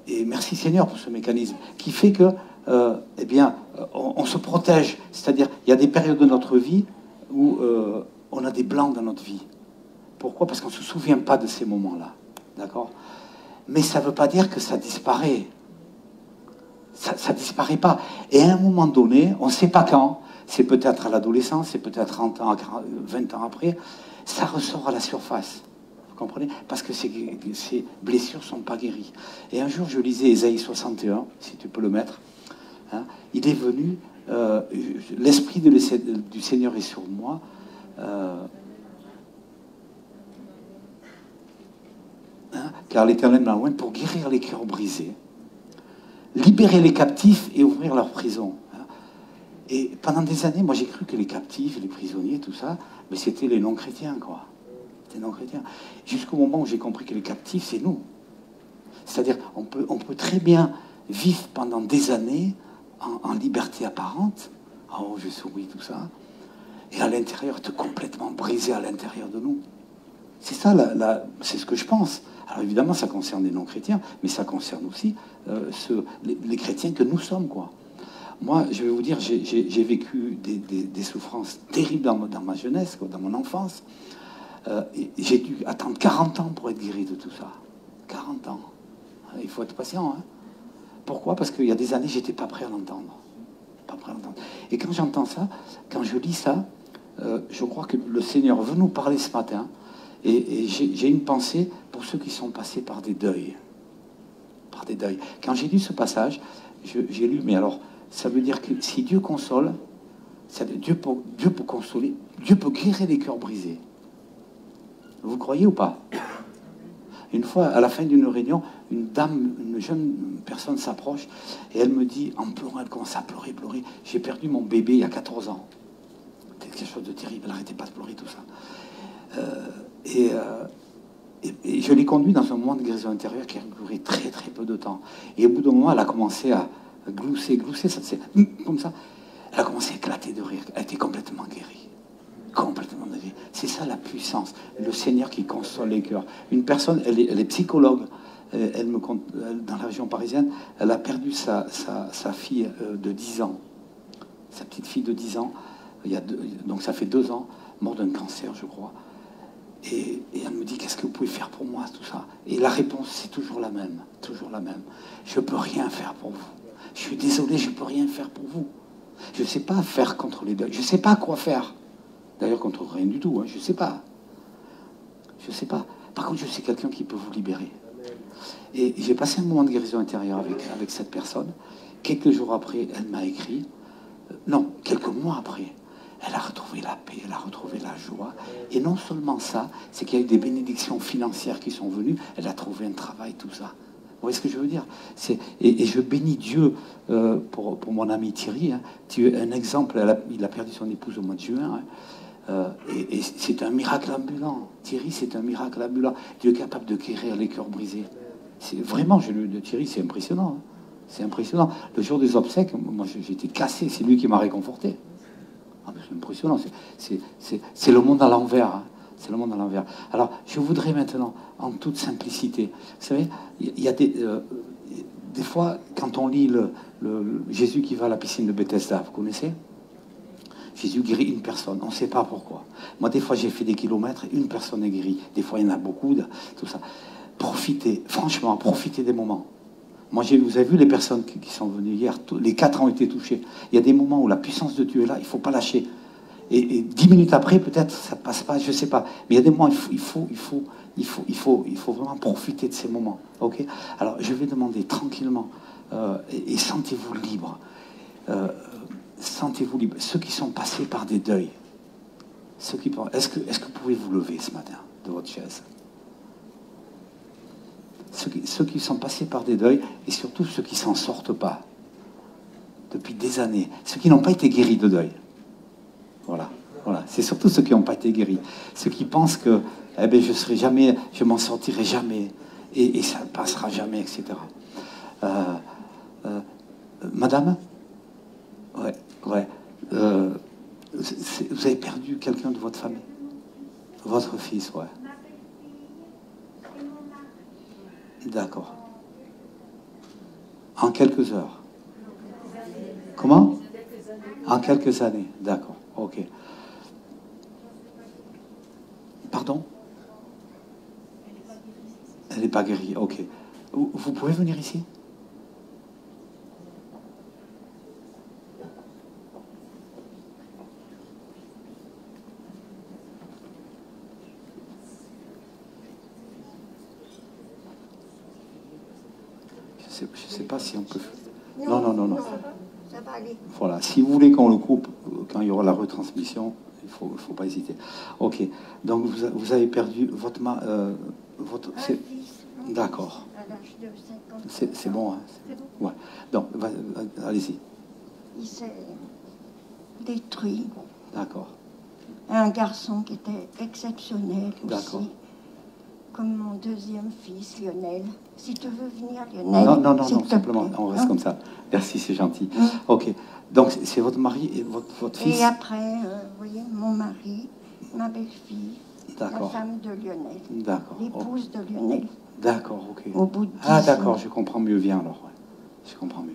Et merci Seigneur pour ce mécanisme qui fait que, eh bien, on se protège. C'est-à-dire, il y a des périodes de notre vie où on a des blancs dans notre vie. Pourquoi? Parce qu'on ne se souvient pas de ces moments-là. D'accord? Mais ça ne veut pas dire que ça disparaît. Ça disparaît pas. Et à un moment donné, on ne sait pas quand, c'est peut-être à l'adolescence, c'est peut-être 30 ans, 20 ans après, ça ressort à la surface. Vous comprenez? Parce que ces blessures ne sont pas guéries. Et un jour, je lisais Ésaïe 61, si tu peux le mettre. Hein, il est venu, l'Esprit du Seigneur est sur moi. Hein, car l'Éternel m'a envoyé pour guérir les cœurs brisés, libérer les captifs et ouvrir leurs prisons. Hein. Et pendant des années, moi j'ai cru que les captifs, les prisonniers, tout ça, mais c'était les non-chrétiens, quoi. C'était non-chrétiens. Jusqu'au moment où j'ai compris que les captifs, c'est nous. C'est-à-dire, on peut très bien vivre pendant des années en liberté apparente. Oh, je souris, tout ça. Et à l'intérieur, être complètement brisé à l'intérieur de nous. C'est ça, c'est ce que je pense. Alors évidemment, ça concerne les non-chrétiens, mais ça concerne aussi les chrétiens que nous sommes, quoi. Moi, je vais vous dire, j'ai vécu des souffrances terribles dans ma jeunesse, quoi, dans mon enfance. J'ai dû attendre 40 ans pour être guéri de tout ça. 40 ans. Il faut être patient. Hein. Pourquoi? Parce qu'il y a des années, j'étais pas prêt à l'entendre. Pas prêt à l'entendre. Et quand j'entends ça, quand je lis ça, je crois que le Seigneur veut nous parler ce matin. Et j'ai une pensée pour ceux qui sont passés par des deuils. Par des deuils. Quand j'ai lu ce passage, j'ai lu, mais alors, ça veut dire que si Dieu console, Dieu peut consoler, Dieu peut guérir les cœurs brisés. Vous croyez ou pas? Une fois, à la fin d'une réunion, une dame, une jeune personne s'approche et elle me dit, en pleurant, elle commence à pleurer. J'ai perdu mon bébé il y a 14 ans. C'était quelque chose de terrible, elle n'arrêtait pas de pleurer, tout ça. Et je l'ai conduit dans un moment de guérison intérieure qui a duré très très peu de temps. Et au bout d'un moment, elle a commencé à glousser, ça c'est comme ça. Elle a commencé à éclater de rire. Elle était complètement guérie. Complètement guérie. C'est ça la puissance. Le Seigneur qui console les cœurs. Une personne, elle est psychologue. Dans la région parisienne, elle a perdu sa fille de 10 ans. Sa petite fille de 10 ans. Donc ça fait 2 ans, morte d'un cancer, je crois. Et elle me dit, qu'est-ce que vous pouvez faire pour moi, tout ça? Et la réponse, c'est toujours la même. Toujours la même. Je ne peux rien faire pour vous. Je suis désolé, je ne peux rien faire pour vous. Je ne sais pas faire contre les deuils. Je ne sais pas quoi faire. D'ailleurs, contre rien du tout. Hein. Je ne sais pas. Je ne sais pas. Par contre, je sais quelqu'un qui peut vous libérer. Et j'ai passé un moment de guérison intérieure avec cette personne. Quelques jours après, elle m'a écrit. Non, quelques mois après. Elle a retrouvé la paix, elle a retrouvé la joie. Et non seulement ça, c'est qu'il y a eu des bénédictions financières qui sont venues. Elle a trouvé un travail, tout ça. Vous voyez ce que je veux dire? Et je bénis Dieu pour mon ami Thierry. Hein. Tu es un exemple. Il a perdu son épouse au mois de juin. Hein. Et c'est un miracle ambulant. Thierry, c'est un miracle ambulant. Dieu est capable de guérir les cœurs brisés. C'est vraiment, de Thierry, c'est impressionnant. Hein. C'est impressionnant. Le jour des obsèques, moi j'étais cassé. C'est lui qui m'a réconforté. C'est impressionnant. C'est le monde à l'envers. Hein. C'est le monde à l'envers. Alors, je voudrais maintenant, en toute simplicité, vous savez, il y a des fois, quand on lit le Jésus qui va à la piscine de Bethesda, vous connaissez? Jésus guérit une personne, on ne sait pas pourquoi. Moi, des fois, j'ai fait des kilomètres, une personne est guérie. Des fois, il y en a beaucoup, tout ça. Profitez, franchement, profitez des moments. Moi, vous avez vu les personnes qui sont venues hier, les 4 ont été touchés. Il y a des moments où la puissance de Dieu est là, il ne faut pas lâcher. Et 10 minutes après, peut-être, ça ne passe pas, je ne sais pas. Mais il y a des moments, il faut vraiment profiter de ces moments. Okay? Alors, je vais demander tranquillement, et sentez-vous libre. Sentez-vous libre. Ceux qui sont passés par des deuils, est-ce que vous pouvez vous lever ce matin de votre chaise? Ceux qui sont passés par des deuils, et surtout ceux qui s'en sortent pas depuis des années, ceux qui n'ont pas été guéris de deuil. Voilà. C'est surtout ceux qui n'ont pas été guéris, ceux qui pensent que je m'en sortirai jamais, et ça ne passera jamais, etc. Madame, ouais. Vous avez perdu quelqu'un de votre famille, votre fils, ouais. D'accord. En quelques heures. Comment? En quelques années. D'accord. Ok. Pardon? Elle n'est pas guérie. Ok. Vous pouvez venir ici? Je ne sais pas si on peut... Non. Ça va aller. Voilà. Si vous voulez qu'on le coupe, quand il y aura la retransmission, il ne faut pas hésiter. Ok. Donc, vous avez perdu votre... D'accord. À l'âge de 50 C'est bon, hein? Ouais. Donc, allez-y. Il s'est détruit. D'accord. Un garçon qui était exceptionnel D'accord. aussi. Comme mon deuxième fils, Lionel. Si tu veux venir, Lionel. Non, simplement, on reste comme ça. Merci, c'est gentil. Ok. Donc, c'est votre mari et votre fils? Et après, vous voyez, mon mari, ma belle-fille, la D'accord. femme de Lionel. D'accord. L'épouse de Lionel. D'accord, ok. Au bout de 10 Ah, d'accord, ans. je comprends mieux. Viens alors. Ouais. Je comprends mieux.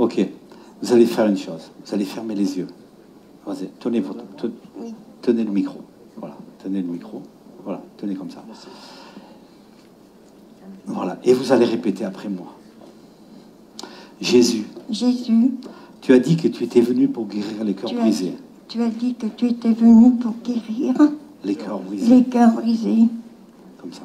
Ok. Vous allez faire une chose. Vous allez fermer les yeux. Vas-y, tenez le micro. Voilà, tenez le micro. Voilà, tenez comme ça. Voilà, et vous allez répéter après moi. Jésus, Jésus, tu as dit que tu étais venu pour guérir les cœurs brisés. tu as dit que tu étais venu pour guérir Les cœurs brisés. les cœurs brisés. Comme ça.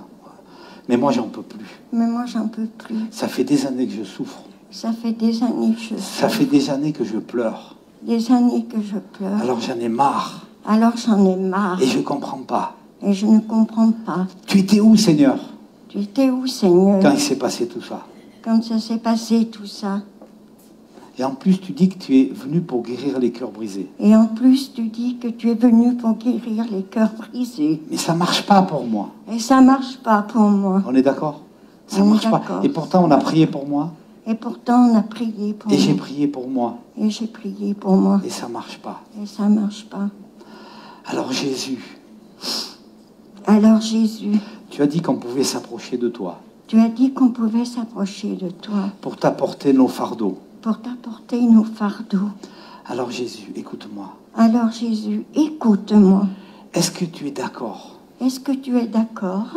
Mais moi, j'en peux plus. Mais moi, j'en peux plus. Ça fait des années que je souffre. Ça fait des années que je Ça fait des années que je pleure. Des années que je pleure. Alors j'en ai marre. Alors j'en ai marre. Et je ne comprends pas. Et je ne comprends pas. Tu étais où, Seigneur, Tu étais où, Seigneur, quand il s'est passé tout ça? quand ça s'est passé, tout ça? Et en plus, tu dis que tu es venu pour guérir les cœurs brisés. Et en plus, tu dis que tu es venu pour guérir les cœurs brisés. Mais ça ne marche pas pour moi. Et ça marche pas pour moi. On est d'accord? Ça On ne est marche pas. d'accord. Et pourtant, on a prié pour moi. Et pourtant, on a prié pour Et j'ai moi. prié pour moi. Et j'ai prié pour moi. Et ça ne marche pas. Et ça marche pas. Alors Jésus, Alors Jésus, tu as dit qu'on pouvait s'approcher de toi tu as dit qu'on pouvait s'approcher de toi pour t'apporter nos fardeaux. pour t'apporter nos fardeaux. Alors Jésus, écoute-moi. Alors Jésus, écoute-moi. Est-ce que tu es d'accord Est-ce que tu es d'accord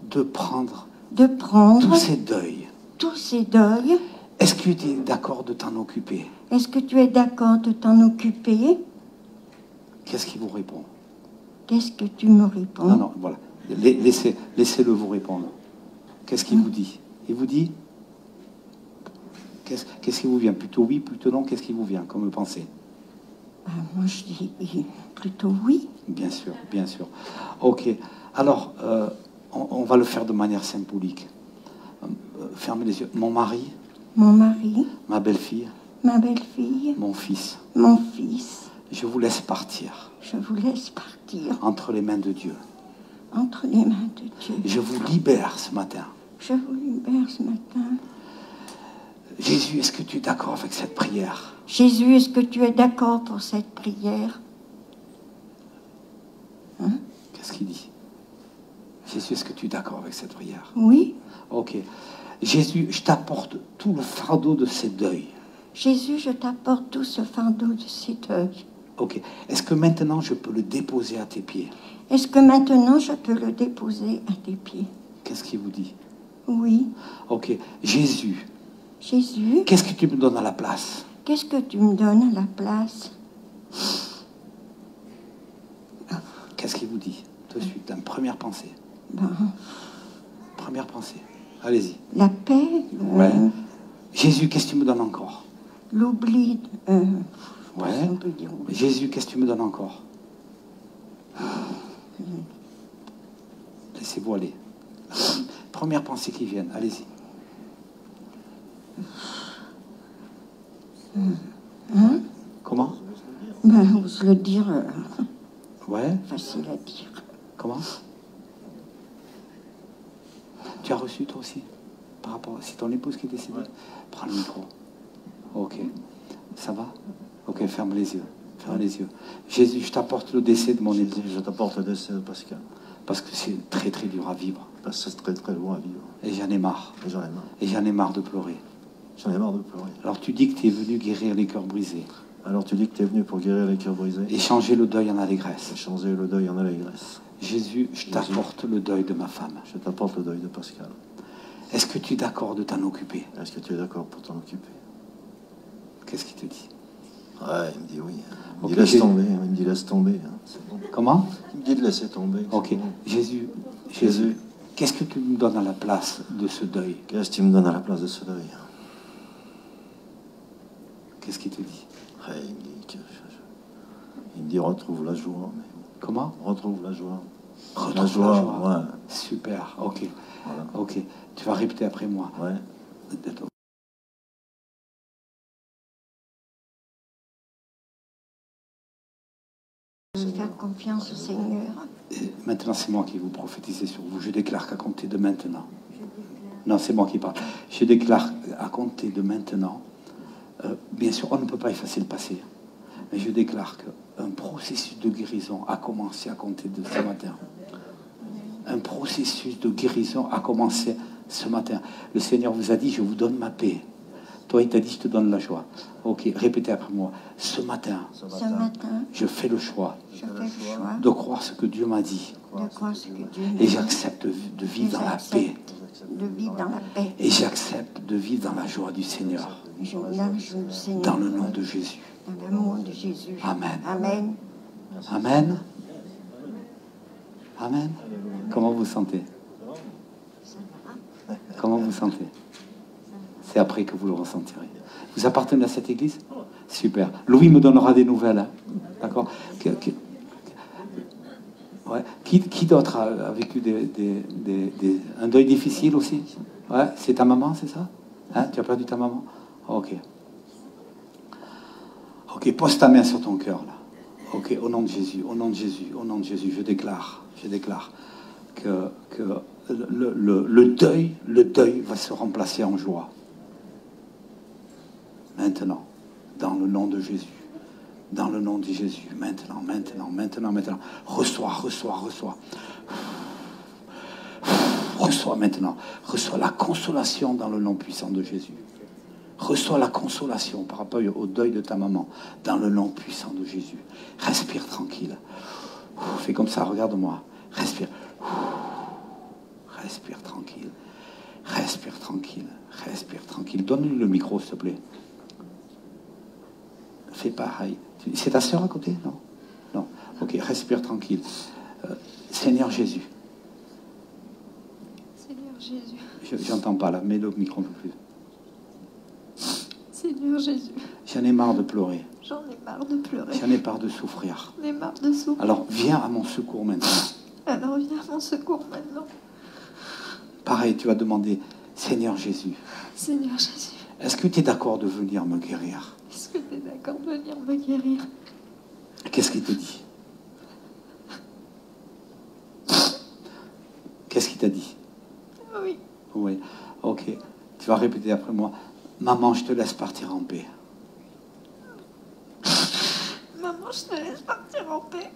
de prendre de prendre tous ces deuils? tous ces deuils? Est-ce que tu es d'accord de t'en occuper? Est-ce que tu es d'accord de t'en occuper? Qu'est-ce qui vous répond? Qu'est-ce que tu me réponds? Non, non, voilà. Laissez-le vous répondre. Qu'est-ce qu'il vous dit? Il vous dit? Qu'est-ce qui vous vient? Plutôt oui, plutôt non? Qu'est-ce qui vous vient comme pensée? Moi, je dis plutôt oui. Bien sûr, bien sûr. Ok. Alors, on va le faire de manière symbolique. Fermez les yeux. Mon mari, Mon mari, ma belle-fille, ma belle-fille, mon fils, mon fils, je vous laisse partir je vous laisse partir entre les mains de Dieu. entre les mains de Dieu. Je vous libère ce matin. Je vous libère ce matin. Jésus, est-ce que tu es d'accord avec cette prière? Jésus, est-ce que tu es d'accord pour cette prière? Qu'est-ce qu'il dit? Jésus, est-ce que tu es d'accord avec cette prière? Oui. Ok. Jésus, je t'apporte tout le fardeau de ces deuils. Jésus, je t'apporte tout ce fardeau de ces deuils. Ok. Est-ce que maintenant je peux le déposer à tes pieds? Est-ce que maintenant je peux le déposer à tes pieds? Qu'est-ce qu'il vous dit? Oui. Ok. Jésus, Jésus, qu'est-ce que tu me donnes à la place? qu'est-ce que tu me donnes à la place? Qu'est-ce qu'il vous dit? Tout de suite, une première pensée. Ben, Première pensée. Allez-y. la paix, Ouais. Jésus, qu'est-ce que tu me donnes encore? l'oubli, Ouais. on peut dire oubli. Jésus, qu'est-ce que tu me donnes encore? Laissez-vous aller. Première pensée qui vient. Allez-y. Comment? Ben, ose le dire, Ouais. facile à dire. Comment? Tu as reçu toi aussi? Par rapport à... C'est ton épouse qui est décédée? Prends le micro. Ok. Ça va? Ok, ferme les yeux. Ferme les yeux. Jésus, je t'apporte le décès de mon épouse. Je t'apporte le décès de Pascal. Parce que c'est très très dur à vivre. Parce que c'est très très loin à vivre. Et j'en ai marre. Et j'en ai marre. Et j'en ai marre de pleurer. J'en ai marre de pleurer. Alors tu dis que tu es venu guérir les cœurs brisés. Alors tu dis que tu es venu pour guérir les cœurs brisés Et changer le deuil en allégresse. et changer le deuil en allégresse. Jésus, je t'apporte le deuil de ma femme. Je t'apporte le deuil de Pascal. Est-ce que tu es d'accord de t'en occuper? Est-ce que tu es d'accord pour t'en occuper? Qu'est-ce qu'il te dit? Ouais, il me dit oui. Il me Ok, dit laisse Jésus. tomber. Il me dit laisse tomber. hein, C'est bon. Comment? Il me dit de laisser tomber. c'est Ok. bon. Jésus, Jésus, qu'est-ce que tu me donnes à la place de ce deuil? qu'est-ce que tu me donnes à la place de ce deuil? Qu'est-ce qu'il te dit? Ouais, il me dit retrouve la joie. Mais Comment? retrouve la joie. Retrouve la joie. Ouais. Super, ok. Voilà. Ok. Tu vas répéter après moi. Ouais. Je vais faire confiance au Seigneur. Et maintenant, c'est moi qui vous prophétisez sur vous. Je déclare qu'à compter de maintenant. Non, c'est moi qui parle. Je déclare à compter de maintenant. Bien sûr, on ne peut pas effacer le passé. Mais je déclare qu'un processus de guérison a commencé à compter de ce matin. Un processus de guérison a commencé ce matin. Le Seigneur vous a dit, je vous donne ma paix. Toi, il t'a dit, je te donne la joie. Ok, répétez après moi. Ce matin, Ce matin, je fais le choix je fais le choix de croire ce que Dieu m'a dit. de croire ce que Dieu Et m'a j'accepte de dit. vivre dans la paix. De vivre dans la paix. Et j'accepte de vivre dans la joie du Seigneur. Je lâche le Seigneur. Dans le nom de Jésus. Dans l'amour de Jésus. Amen. Amen. Amen. Amen. Comment vous sentez? Comment vous sentez? C'est après que vous le ressentirez. Vous appartenez à cette église? Super. Louis me donnera des nouvelles. Hein. D'accord. Ouais. Qui d'autre a vécu un deuil difficile aussi? Ouais. C'est ta maman, c'est ça? Hein? Tu as perdu ta maman? Ok. Ok, pose ta main sur ton cœur là. Ok, au nom de Jésus, au nom de Jésus, au nom de Jésus, je déclare que le deuil va se remplacer en joie. Maintenant, dans le nom de Jésus, dans le nom de Jésus, maintenant. Reçois. Reçois maintenant, reçois la consolation dans le nom puissant de Jésus. Reçois la consolation par rapport au deuil de ta maman dans le nom puissant de Jésus. Respire tranquille. Fais comme ça, regarde-moi. Respire. Respire tranquille. Respire tranquille. Respire tranquille. Donne-lui le micro, s'il te plaît. Fais pareil. C'est ta sœur à côté? Non? Non. Ok, respire tranquille. Seigneur Jésus. Seigneur Jésus. J'entends pas là, mets le micro un peu plus. Seigneur Jésus. J'en ai marre de pleurer. J'en ai marre de pleurer. J'en ai marre de souffrir. J'en ai marre de souffrir. Alors viens à mon secours maintenant. Alors viens à mon secours maintenant. Pareil, tu vas demander, Seigneur Jésus. Seigneur Jésus. Est-ce que tu es d'accord de venir me guérir? Est-ce que tu es d'accord de venir me guérir? Qu'est-ce qu'il te dit? Qu'est-ce qu'il t'a dit? Oui. Oui. Ok. Tu vas répéter après moi. Maman, je te laisse partir en paix. Maman, je te laisse partir en paix.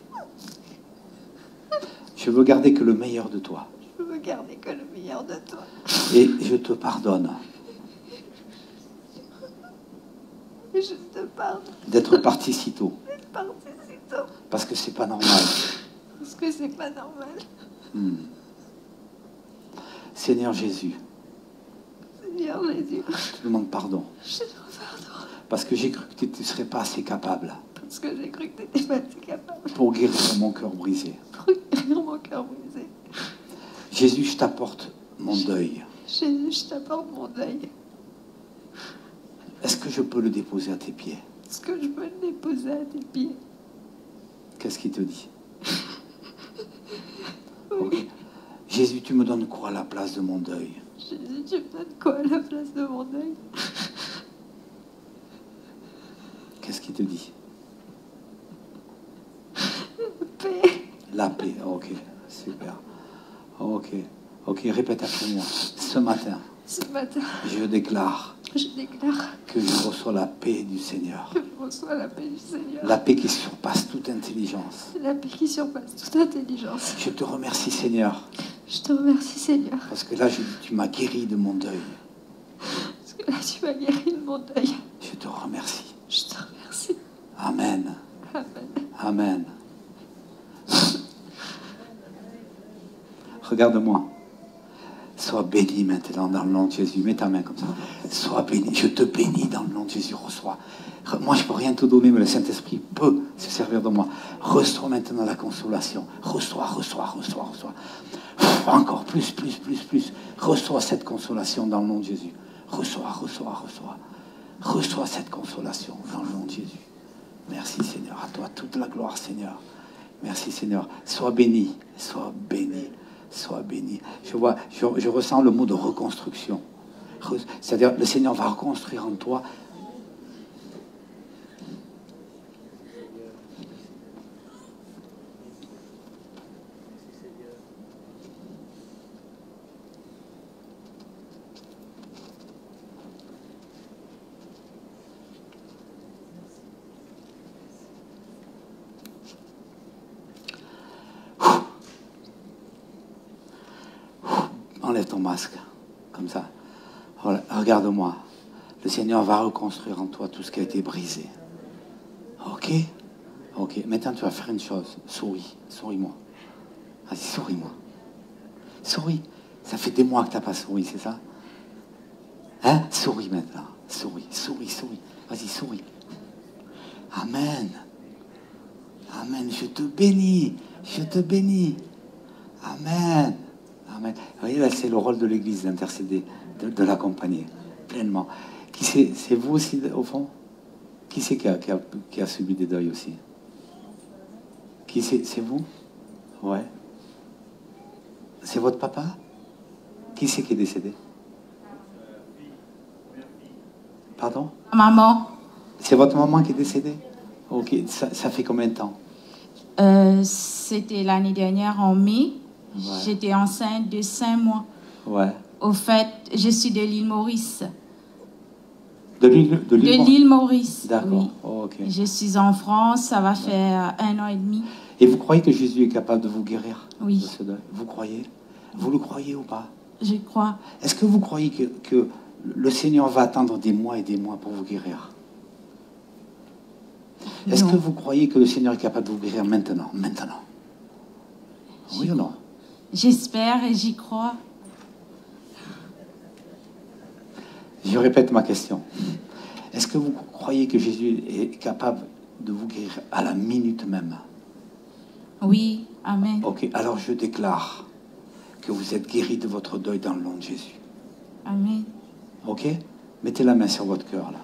Je veux garder que le meilleur de toi. Je veux garder que le meilleur de toi. Et je te pardonne. Et je te pardonne D'être parti si tôt. d'être parti si tôt. Parce que c'est pas normal. Parce que c'est pas normal. Seigneur Jésus, Seigneur Jésus, je te demande pardon. je te pardonne. Parce que j'ai cru que tu ne serais pas assez capable Parce que j'ai cru que tu n'étais pas assez capable pour guérir mon cœur brisé. pour guérir mon cœur brisé. Jésus, je t'apporte mon deuil. Jésus, je t'apporte mon deuil. Est-ce que je peux le déposer à tes pieds? Est-ce que je peux le déposer à tes pieds? Qu'est-ce qu'il te dit? Oui. Ok. Jésus, tu me donnes quoi à la place de mon deuil? Jésus, tu me donnes quoi à la place de mon deuil? Qu'est-ce qu'il te dit? Paix. La paix. Ok, super. Ok, répète après moi. Ce matin, Ce matin, je déclare je déclare que je reçois la paix du Seigneur. que je reçois la paix du Seigneur. La paix qui surpasse toute intelligence. La paix qui surpasse toute intelligence. Je te remercie, Seigneur, Je te remercie, Seigneur. parce que là, tu m'as guéri de mon deuil. Parce que là, tu m'as guéri de mon deuil. Je te remercie. Je te remercie. Amen. Amen. Amen. Regarde-moi. Sois béni maintenant dans le nom de Jésus. Mets ta main comme ça. Sois béni. Je te bénis dans le nom de Jésus. Reçois. Moi, je ne peux rien te donner, mais le Saint-Esprit peut se servir de moi. Reçois maintenant la consolation. Reçois. Encore plus. Reçois cette consolation dans le nom de Jésus. Reçois. Reçois cette consolation dans le nom de Jésus. Merci, Seigneur. À toi toute la gloire, Seigneur. Merci, Seigneur. Sois béni. Je ressens le mot de reconstruction. C'est-à-dire, le Seigneur va reconstruire en toi. Enlève ton masque, comme ça. Voilà, regarde-moi. Le Seigneur va reconstruire en toi tout ce qui a été brisé. Ok? Ok. Maintenant, tu vas faire une chose. Souris. Souris-moi. Vas-y, souris-moi. Souris. Ça fait des mois que tu n'as pas souri, c'est ça? Hein? Souris maintenant. Souris, souris, souris. Vas-y, souris. Amen. Amen. Je te bénis. Je te bénis. Amen. Amen. Vous voyez, là, c'est le rôle de l'Église d'intercéder, de l'accompagner pleinement. Qui c'est vous aussi, au fond? Qui c'est qui a subi des deuils aussi? Qui c'est vous? Ouais. C'est votre papa? Qui c'est qui est décédé? Pardon? Maman. C'est votre maman qui est décédée? Ok, ça fait combien de temps? C'était l'année dernière en mai. Ouais. J'étais enceinte de 5 mois. Ouais. Au fait, je suis de l'île Maurice. De l'île Maurice. D'accord. Oui. Oh, ok. Je suis en France, ça va faire 1 an et demi. Et vous croyez que Jésus est capable de vous guérir? Oui. De ce deuil? Vous croyez? Vous le croyez ou pas? Je crois. Est-ce que vous croyez que le Seigneur va attendre des mois et des mois pour vous guérir? Est-ce que vous croyez que le Seigneur est capable de vous guérir maintenant? Maintenant? Oui ou non? J'espère et j'y crois. Je répète ma question. Est-ce que vous croyez que Jésus est capable de vous guérir à la minute même? Oui, amen. Ok, alors je déclare que vous êtes guéri de votre deuil dans le nom de Jésus. Amen. Ok? Mettez la main sur votre cœur là.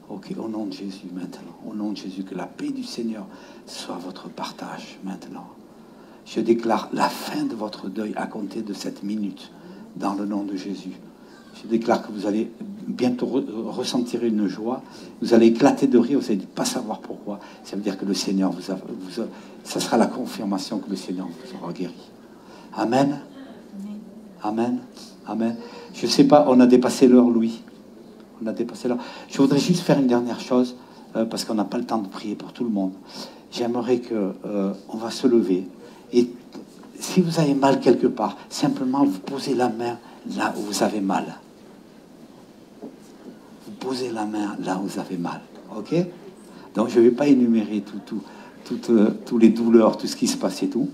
Ok, au nom de Jésus maintenant. Au nom de Jésus, que la paix du Seigneur soit votre partage maintenant. Je déclare la fin de votre deuil à compter de cette minute dans le nom de Jésus. Je déclare que vous allez bientôt ressentir une joie. Vous allez éclater de rire, vous n'allez pas savoir pourquoi. Ça veut dire que le Seigneur ça sera la confirmation que le Seigneur vous aura guéri. Amen. Amen. Amen. Je ne sais pas, on a dépassé l'heure, Louis. On a dépassé l'heure. Je voudrais juste faire une dernière chose, parce qu'on n'a pas le temps de prier pour tout le monde. J'aimerais qu'on va se lever. Et si vous avez mal quelque part, simplement vous posez la main là où vous avez mal. Vous posez la main là où vous avez mal. Ok? Donc je ne vais pas énumérer tous les douleurs, tout ce qui se passe et tout.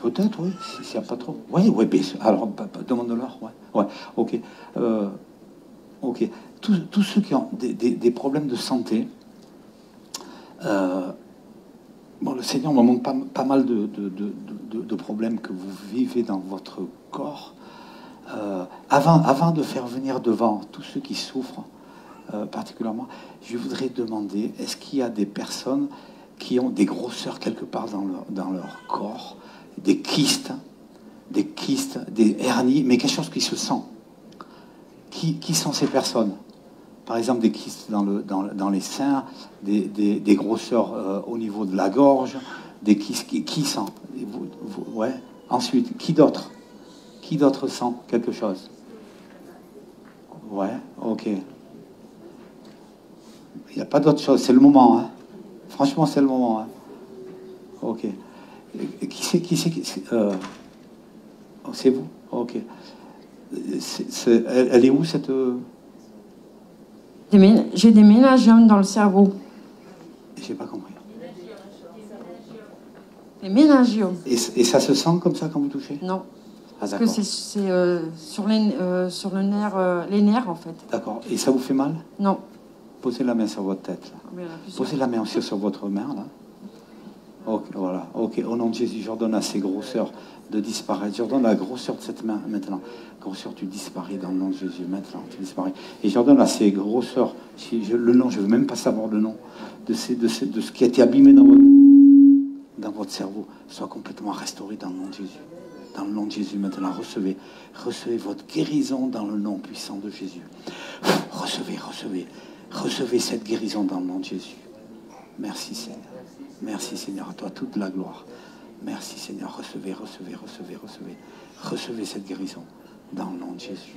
Peut-être, oui, s'il n'y a pas trop. Oui, oui, bien sûr. Alors, demande-leur. Ouais, ouais, ok. Ok. Tous ceux qui ont des problèmes de santé, bon, le Seigneur me montre pas mal de problèmes que vous vivez dans votre corps. Avant de faire venir devant tous ceux qui souffrent, particulièrement, je voudrais demander, est-ce qu'il y a des personnes qui ont des grosseurs quelque part dans leur corps, des kystes, des hernies, mais quelque chose qui se sent? Qui sont ces personnes? Par exemple, des kystes dans les seins, des grosseurs au niveau de la gorge, des kystes qui sent? Ouais. Ensuite, qui d'autre? Qui d'autre sent quelque chose? Ouais, ok. Il n'y a pas d'autre chose, c'est le moment. Hein. Franchement, c'est le moment. Hein. Ok. Qui c'est c'est vous? Ok. Elle est où cette... J'ai des ménagiomes dans le cerveau. J'ai pas compris. Des ménagiomes. Et ça se sent comme ça quand vous touchez? Non. Ah, parce que c'est sur le nerf, les nerfs en fait. D'accord. Et ça vous fait mal? Non. Posez la main sur votre tête. Là. Posez la main aussi sur votre main là. Ok, voilà. Ok. Au nom de Jésus, j'ordonne à ces grosseurs de disparaître. J'ordonne la grosseur de cette main maintenant. Grosseur, tu disparais dans le nom de Jésus. Maintenant, tu disparais. Et j'ordonne à ces grosseurs, le nom, je ne veux même pas savoir le nom, de ce qui a été abîmé dans votre cerveau, soit complètement restauré dans le nom de Jésus. Dans le nom de Jésus, maintenant, recevez votre guérison dans le nom puissant de Jésus. Recevez cette guérison dans le nom de Jésus. Merci Seigneur. Merci Seigneur, à toi toute la gloire. Merci Seigneur, recevez cette guérison dans le nom de Jésus.